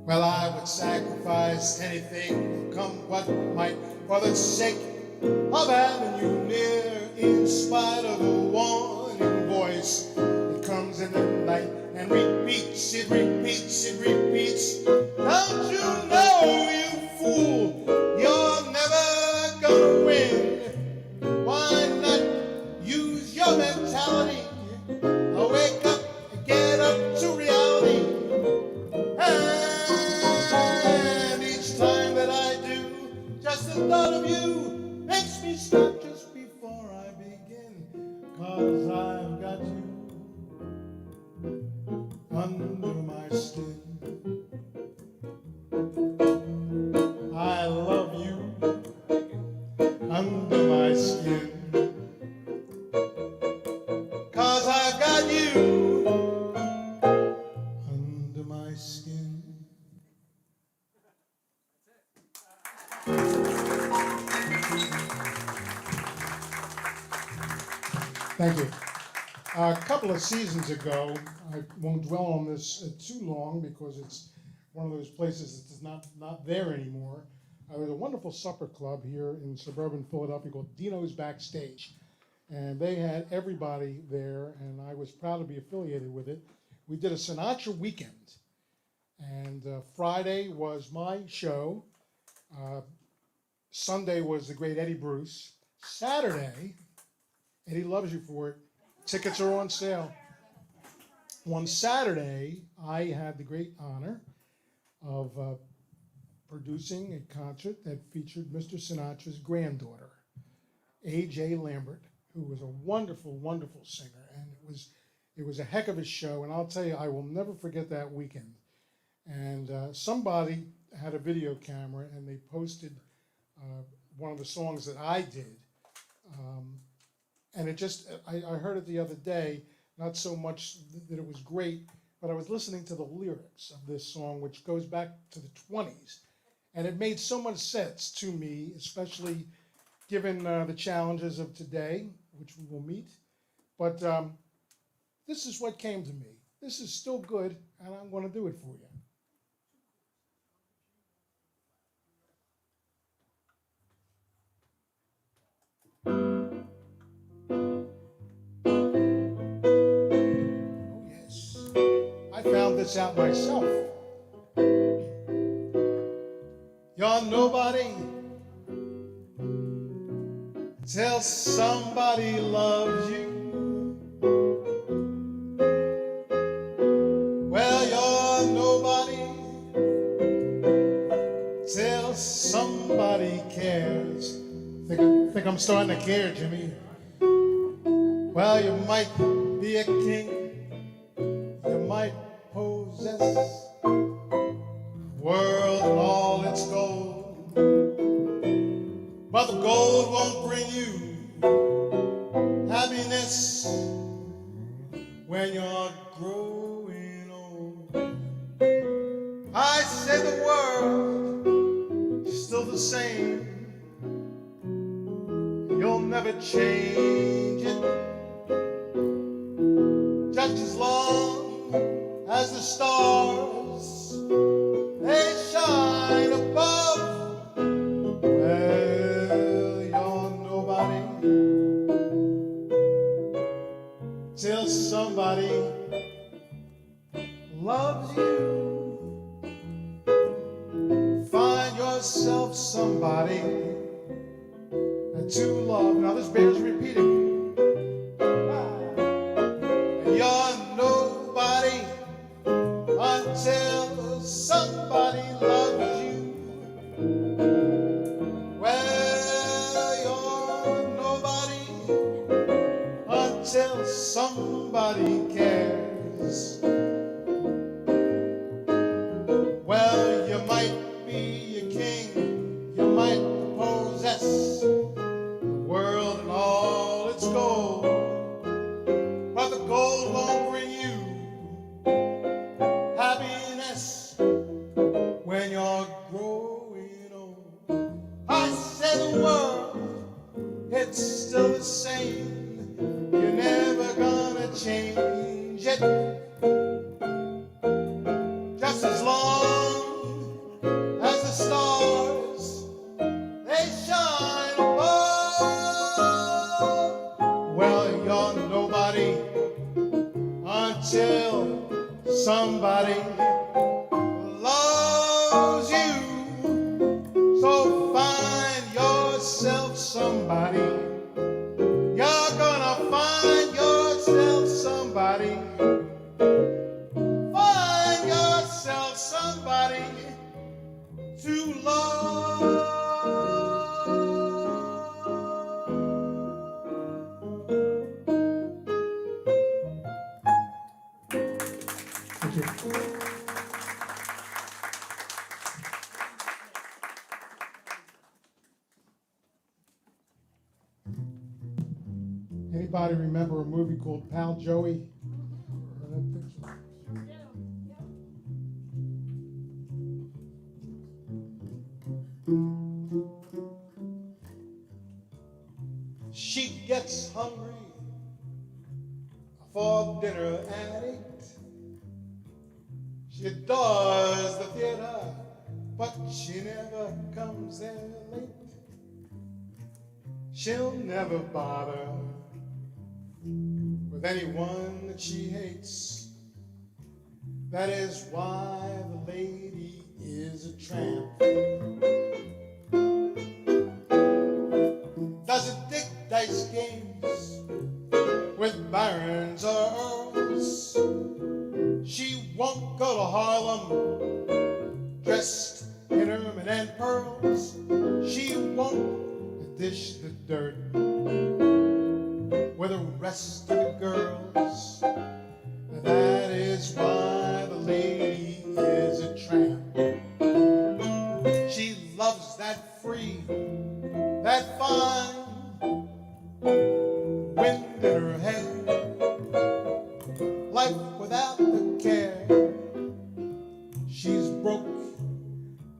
Well, I would sacrifice anything, come what might, for the sake of having you near. In spite of a warning voice, it comes in the night and repeats, it repeats, it repeats. Don't you know, you fool, you're never gonna win. Why not use your mentality? Wake up and get up to reality. And each time that I do, just the thought of you makes me stop just before I begin. 'Cause I've got you under my skin. I love you under my skin. 'Cause I've got you under my skin. Thank you. A couple of seasons ago, I won't dwell on this too long because it's one of those places that's not there anymore. There was a wonderful supper club here in suburban Philadelphia called Dino's Backstage. And they had everybody there, and I was proud to be affiliated with it. We did a Sinatra weekend, and Friday was my show. Sunday was the great Eddie Bruce. Saturday, Eddie loves you for it. Tickets are on sale. On Saturday, I had the great honor of producing a concert that featured Mr. Sinatra's granddaughter, A.J. Lambert, who was a wonderful, wonderful singer. It was a heck of a show, and I'll tell you, I will never forget that weekend. And somebody had a video camera, and they posted one of the songs that I did. And it just, I heard it the other day, not so much that it was great, but I was listening to the lyrics of this song, which goes back to the 20s. And it made so much sense to me, especially given the challenges of today, which we will meet. But this is what came to me. This is still good, and I'm going to do it for you. Oh, yes. I found this out myself. You're nobody till somebody loves you. Well, you're nobody till somebody cares. Think I'm starting to care, Jimmy. Well, you might be a king, you might possess the world and all its gold, but the gold won't bring you happiness when you're growing old. I say the world is still the same, you'll never change it, just as long as the stars they shine above. Well, you're nobody till somebody loves you. Find yourself somebody to love. Now this bears repeating. You're nobody until somebody loves you. Well, you're nobody until somebody cares. Well, you might be a king, you might possess the world and all its gold, but the gold won't bring you happiness when you're growing old. I said the world, it's still the same, you're never gonna change it, just as long as the stars they shine above. Well, you're nobody until somebody loves you. So find yourself somebody. You're gonna find yourself somebody. Find yourself somebody to love. Thank you. Anybody remember a movie called Pal Joey? She gets hungry for dinner at 8. She adores the theater, but she never comes there late. She'll never bother with anyone that she hates. That is why the lady is a tramp. Doesn't dig dice games with barons or earls. She won't go to Harlem dressed in ermine and pearls. She won't dish the dirt with the rest of the girls. girls. That is why the lady is a tramp. She loves that free, that fine wind in her hair, life without the care. She's broke,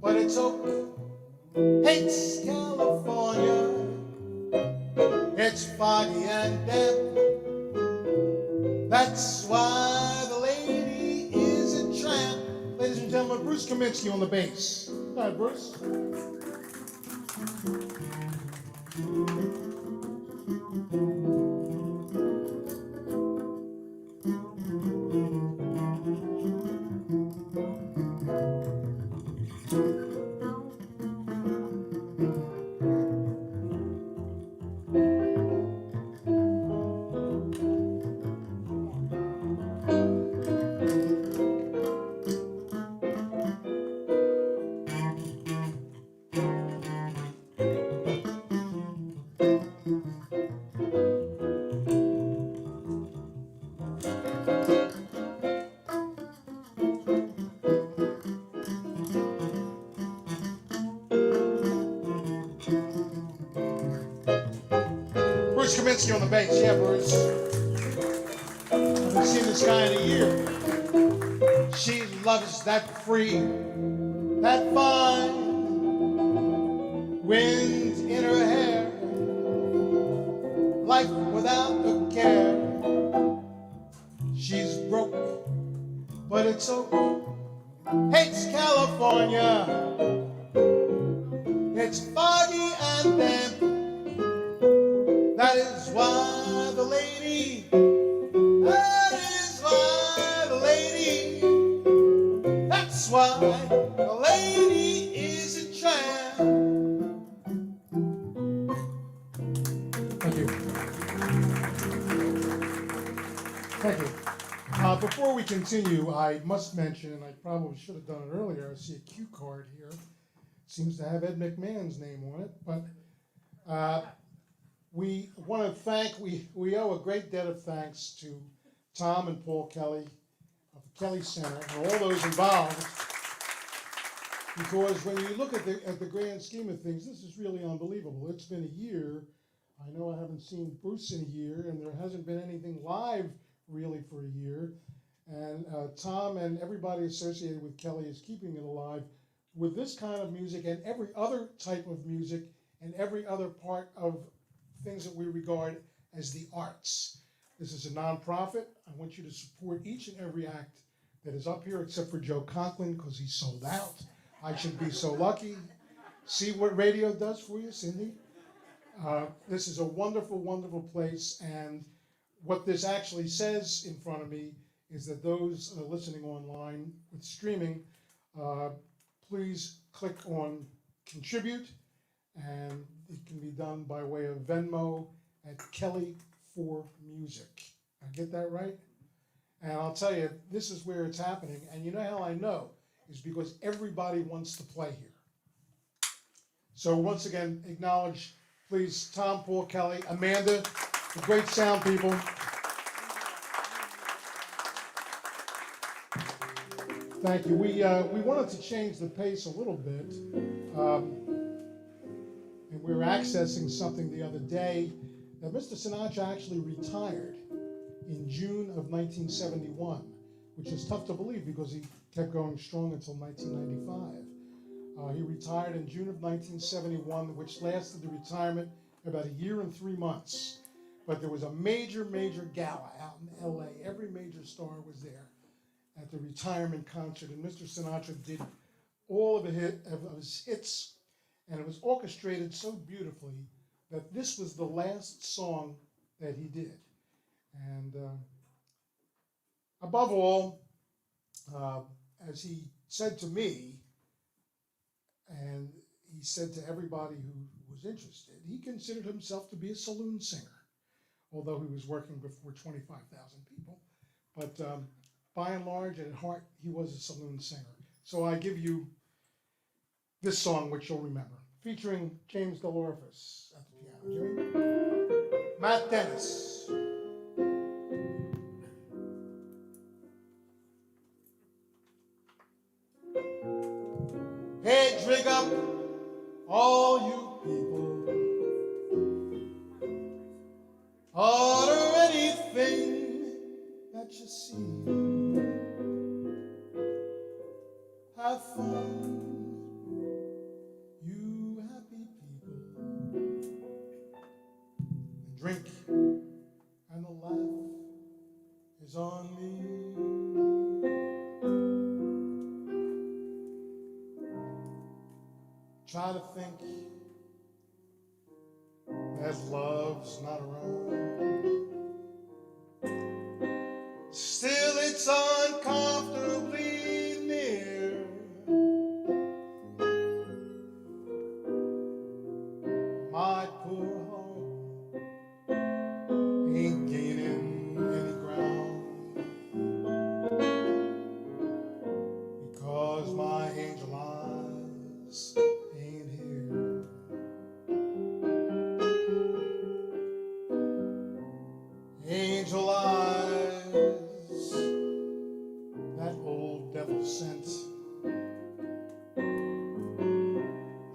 but it's oak, hates California. It's foggy and damp. That's why the lady is a tramp. Ladies and gentlemen, Bruce Kaminsky on the bass. Go ahead, Bruce. Bruce Kaminsky on the bass. Yeah, Bruce. I haven't seen this guy in a year. She loves that free, that fine wind in her hair, life without a care. She's broke, but it's okay. Hates California. It's foggy and damp. That is why the lady, that is why the lady, that's why the lady is a tramp. Thank you. Thank you. Before we continue, I must mention, and I probably should have done it earlier, I see a cue card here. Seems to have Ed McMahon's name on it, but we want to thank, we owe a great debt of thanks to Tom and Paul Kelly of the Kelly Center and all those involved, because when you look at the grand scheme of things, this is really unbelievable. It's been a year. I know I haven't seen Bruce in a year, and there hasn't been anything live really for a year. And Tom and everybody associated with Kelly is keeping it alive with this kind of music and every other type of music and every other part of things that we regard as the arts. This is a nonprofit. I want you to support each and every act that is up here, except for Joe Conklin, because he's sold out. I should be so lucky. See what radio does for you, Cindy? This is a wonderful, wonderful place, and what this actually says in front of me is that those listening online with streaming, please click on contribute, and it can be done by way of Venmo at Kelly for Music. I get that right? And I'll tell you, this is where it's happening. And you know how I know? Is because everybody wants to play here. So once again, acknowledge, please, Tom, Paul, Kelly, Amanda, the great sound people. Thank you. We wanted to change the pace a little bit. And we were accessing something the other day that Mr. Sinatra actually retired in June of 1971, which is tough to believe because he kept going strong until 1995. He retired in June of 1971, which lasted the retirement about a year and 3 months. But there was a major, major gala out in LA. Every major star was there at the retirement concert, and Mr. Sinatra did all of his hits, and it was orchestrated so beautifully that this was the last song that he did. And above all, as he said to me, and he said to everybody who was interested, he considered himself to be a saloon singer, although he was working before 25,000 people. But by and large, and at heart, he was a saloon singer. So I give you this song, which you'll remember, featuring James DeLorphus at the piano. Jimmy? Matt Dennis. Hey, drink up, all you people. Order anything that you see. Have fun, you happy people. Drink, and the laugh is on me. Try to think that love's not around. Still it's uncomfortably near. My poor heart ain't gaining any ground because my angel eyes ain't here. Angel eyes, that old devil sent.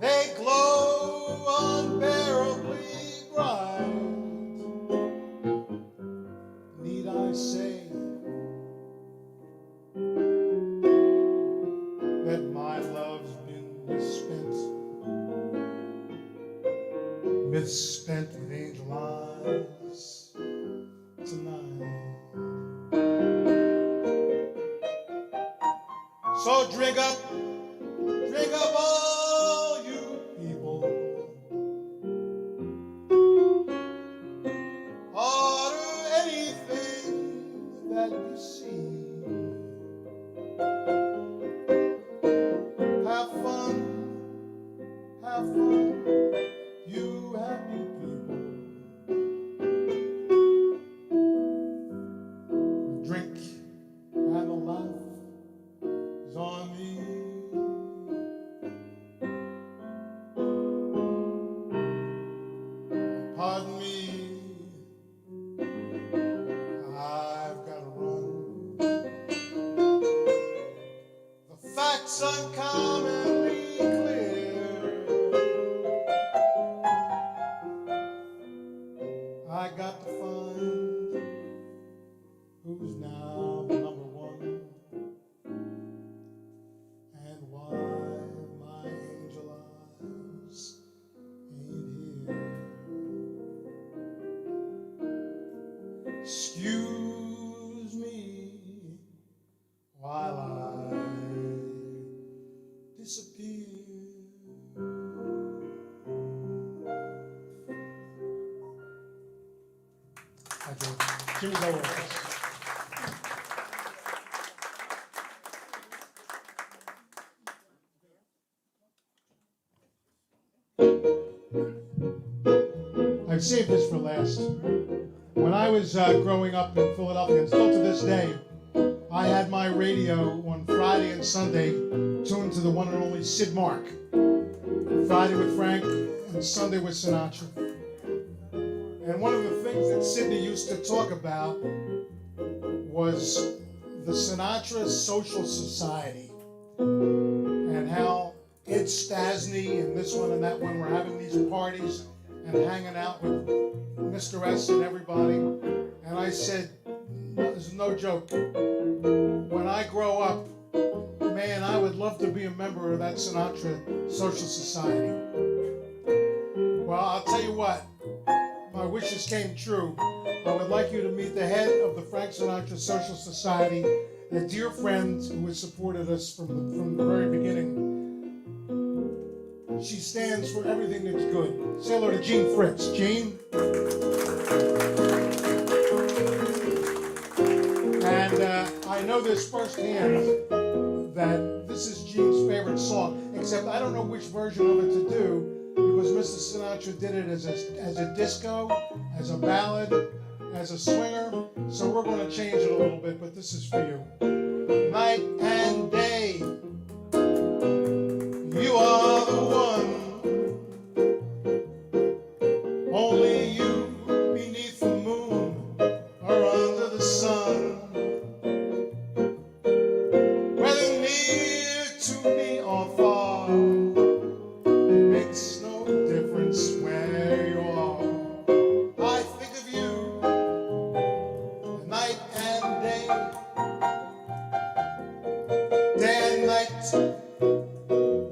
They glow unbearably bright. Need I say that my love's been misspent with angel eyes tonight? So drink up all you people. Order anything that you see. Have fun, you happy people. Drink and the laugh is on me. Pardon me, I've got to run. The facts uncommonly clear. I got to find who's now the number one and why my angel eyes ain't here. Excuse me while I disappear. Thank you. Jimmy Lower. I've saved this for last. When I was growing up in Philadelphia, and still to this day, I had my radio on Friday and Sunday tuned to the one and only Sid Mark. Friday with Frank and Sunday with Sinatra. And one of the things that Sidney used to talk about was the Sinatra Social Society and how Ed Stasny and this one and that one were having these parties and hanging out with Mr. S and everybody. And I said, this is no joke, when I grow up, man, I would love to be a member of that Sinatra Social Society. Well, I'll tell you what, my wishes came true. I would like you to meet the head of the Frank Sinatra Social Society, a dear friend who has supported us from the very beginning. She stands for everything that's good. Say hello to Jean Fritz. Jean? And I know this firsthand that this is Jean's favorite song, except I don't know which version of it to do because Mr. Sinatra did it as a disco, as a ballad, as a swinger. So we're going to change it a little bit, but this is for you. Night and day, you are the one. Only you beneath the moon or under the sun. Whether near to me or far, night.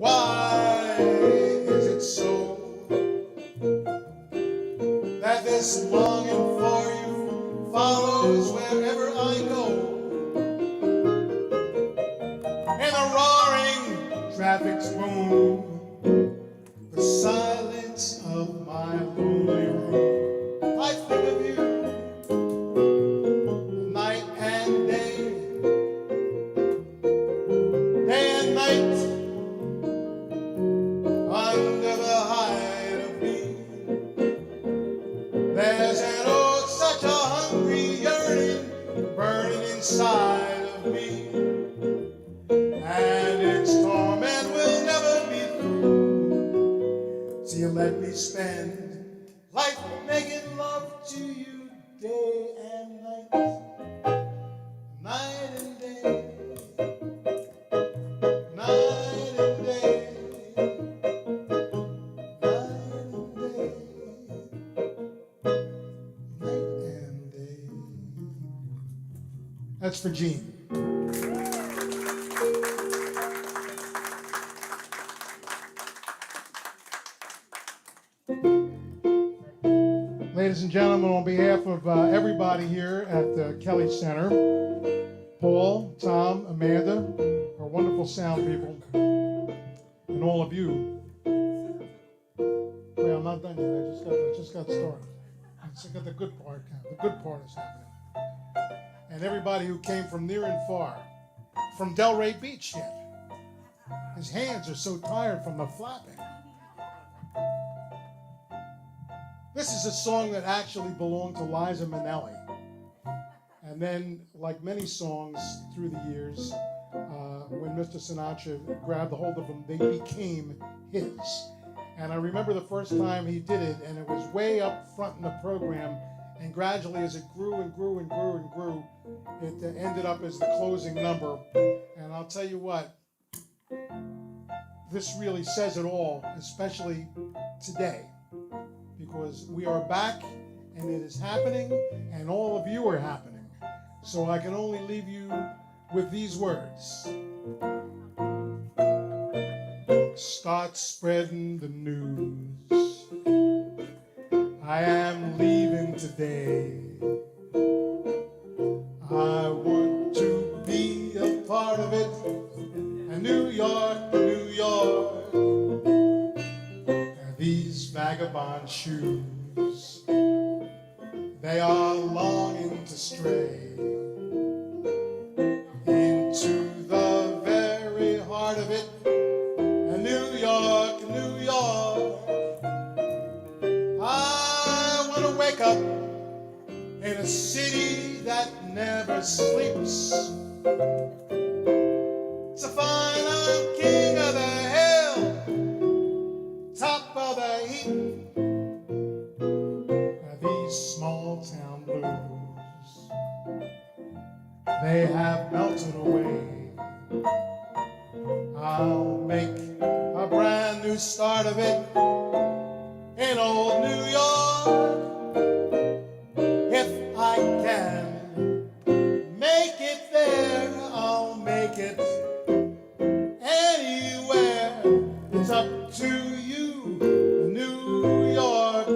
Why is it so that this longing for you follows wherever I go? In the roaring traffic's boom, the silence of my lonely room, I think of you night and day, day and night, under the hide of me. There's an oh such a hungry yearning burning inside of me, and its torment will never be through till you let me spend life making love to you day and night, night and day, night and day, night and day, night and day. That's for Gene. Ladies and gentlemen, on behalf of everybody here at the Kelly Center, Paul, Tom, Amanda, our wonderful sound people, and all of you. Wait, I'm not done yet. I just got started. I just got the good part. The good part is happening. And everybody who came from near and far, from Delray Beach yet. His hands are so tired from the flapping. This is a song that actually belonged to Liza Minnelli. And then, like many songs through the years, when Mr. Sinatra grabbed a hold of them, they became his. And I remember the first time he did it, and it was way up front in the program, and gradually as it grew and grew and grew and grew, it ended up as the closing number. And I'll tell you what, this really says it all, especially today. Because we are back, and it is happening, and all of you are happening. So I can only leave you with these words. Start spreading the news. I am leaving today. I want to be a part of it. And New York, New York. These vagabond shoes, they are longing to stray into the very heart of it. And New York, New York, I want to wake up in a city that never sleeps, to find I'm king of the hill, top of the heap. These small town blues, they have melted away. I'll make a brand new start of it in old New York. If I can make it there, I'll make it anywhere. It's up to you, New York,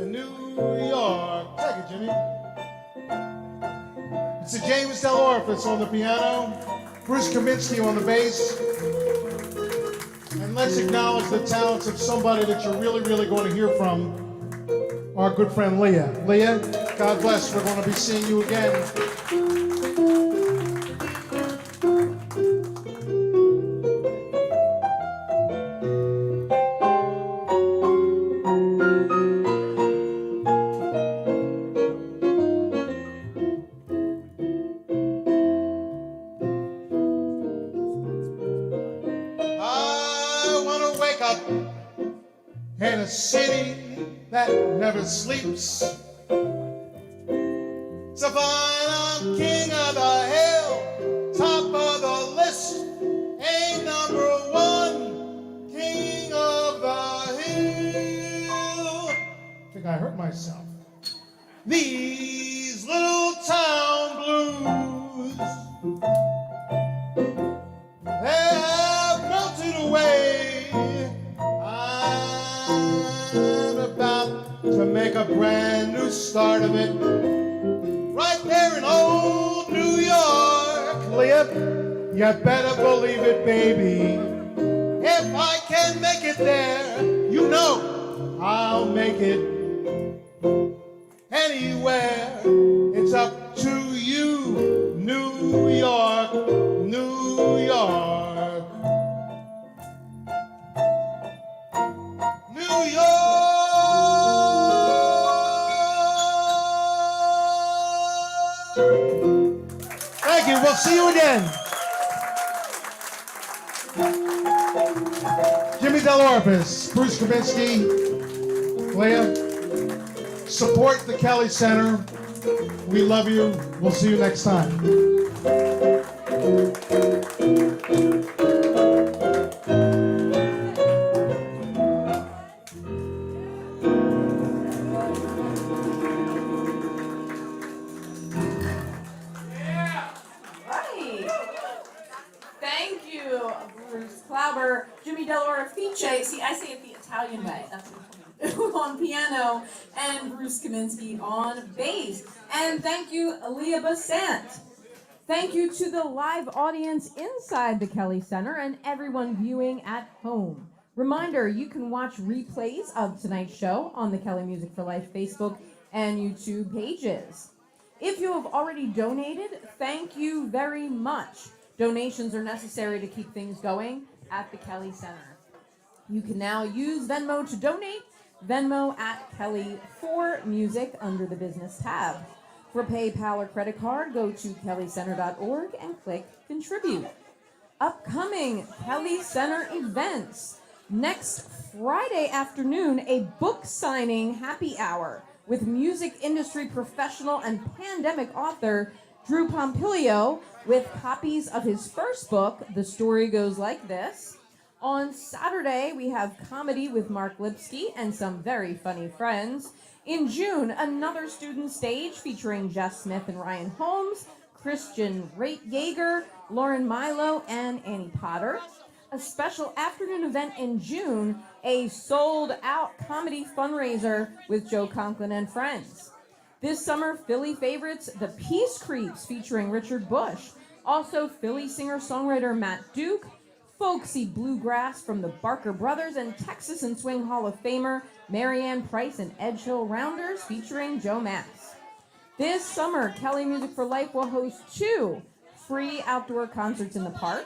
New York. Take it, Jimmy. It's a James Del Orphis on the piano, Bruce Kaminsky on the bass. And let's acknowledge the talents of somebody that you're really, really going to hear from, our good friend Lea. Lea, God bless. We're going to be seeing you again. In a city that never sleeps, to find I'm king of the hill, top of the list, ain't number one, king of the hill. I think I hurt myself. These little town blues, they're of it. Right there in old New York. Lea, you better believe it, baby. If I can make it there, you know I'll make it anywhere. It's up to you, New York, New York. New York! Thank you, we'll see you again. Jimmy Delorpis, Bruce Kaminsky, Lea, support the Kelly Center. We love you. We'll see you next time. Right. Thank you, Bruce Klauber, Jimmy Delorifice. See, I say it the Italian way. That's what I'm doing. On piano, and Bruce Kaminsky on bass. And thank you, Lea Bassant. Thank you to the live audience inside the Kelly Center and everyone viewing at home. Reminder, you can watch replays of tonight's show on the Kelly Music for Life Facebook and YouTube pages. If you have already donated, thank you very much. Donations are necessary to keep things going at the Kelly Center. You can now use Venmo to donate. Venmo at Kelly4Music under the business tab. For PayPal or credit card, go to kellycenter.org and click contribute. Upcoming Kelly Center events. Next Friday afternoon, a book signing happy hour with music industry professional and pandemic author Drew Pompilio with copies of his first book, The Story Goes Like This. On Saturday, we have comedy with Mark Lipsky and some very funny friends. In June, another student stage featuring Jess Smith and Ryan Holmes, Christian Yeager, Lauren Milo, and Annie Potter. A special afternoon event in June, a sold-out comedy fundraiser with Joe Conklin and friends. This summer, Philly favorites, The Peace Creeps, featuring Richard Bush. Also, Philly singer-songwriter Matt Duke, folksy bluegrass from the Barker Brothers, and Texas and Swing Hall of Famer Marianne Price and Edge Hill Rounders, featuring Joe Mass. This summer, Kelly Music for Life will host 2 free outdoor concerts in the park.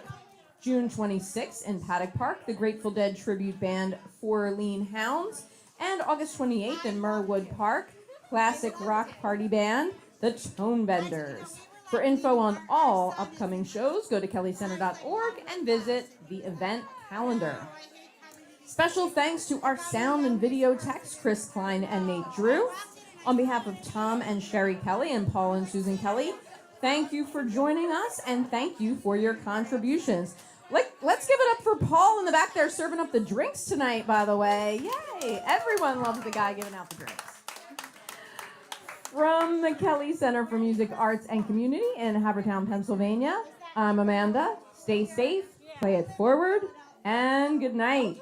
June 26th in Paddock Park, the Grateful Dead tribute band Four Lean Hounds, and August 28th in Merwood Park, classic rock party band, the Tone Benders. For info on all upcoming shows, go to kellycenter.org and visit the event calendar. Special thanks to our sound and video techs, Chris Klein and Nate Drew. On behalf of Tom and Sherry Kelly and Paul and Susan Kelly, thank you for joining us and thank you for your contributions. Let's give it up for Paul in the back there serving up the drinks tonight, by the way. Yay! Everyone loves the guy giving out the drinks. From the Kelly Center for Music, Arts, and Community in Havertown, Pennsylvania, I'm Amanda. Stay safe, play it forward, and good night.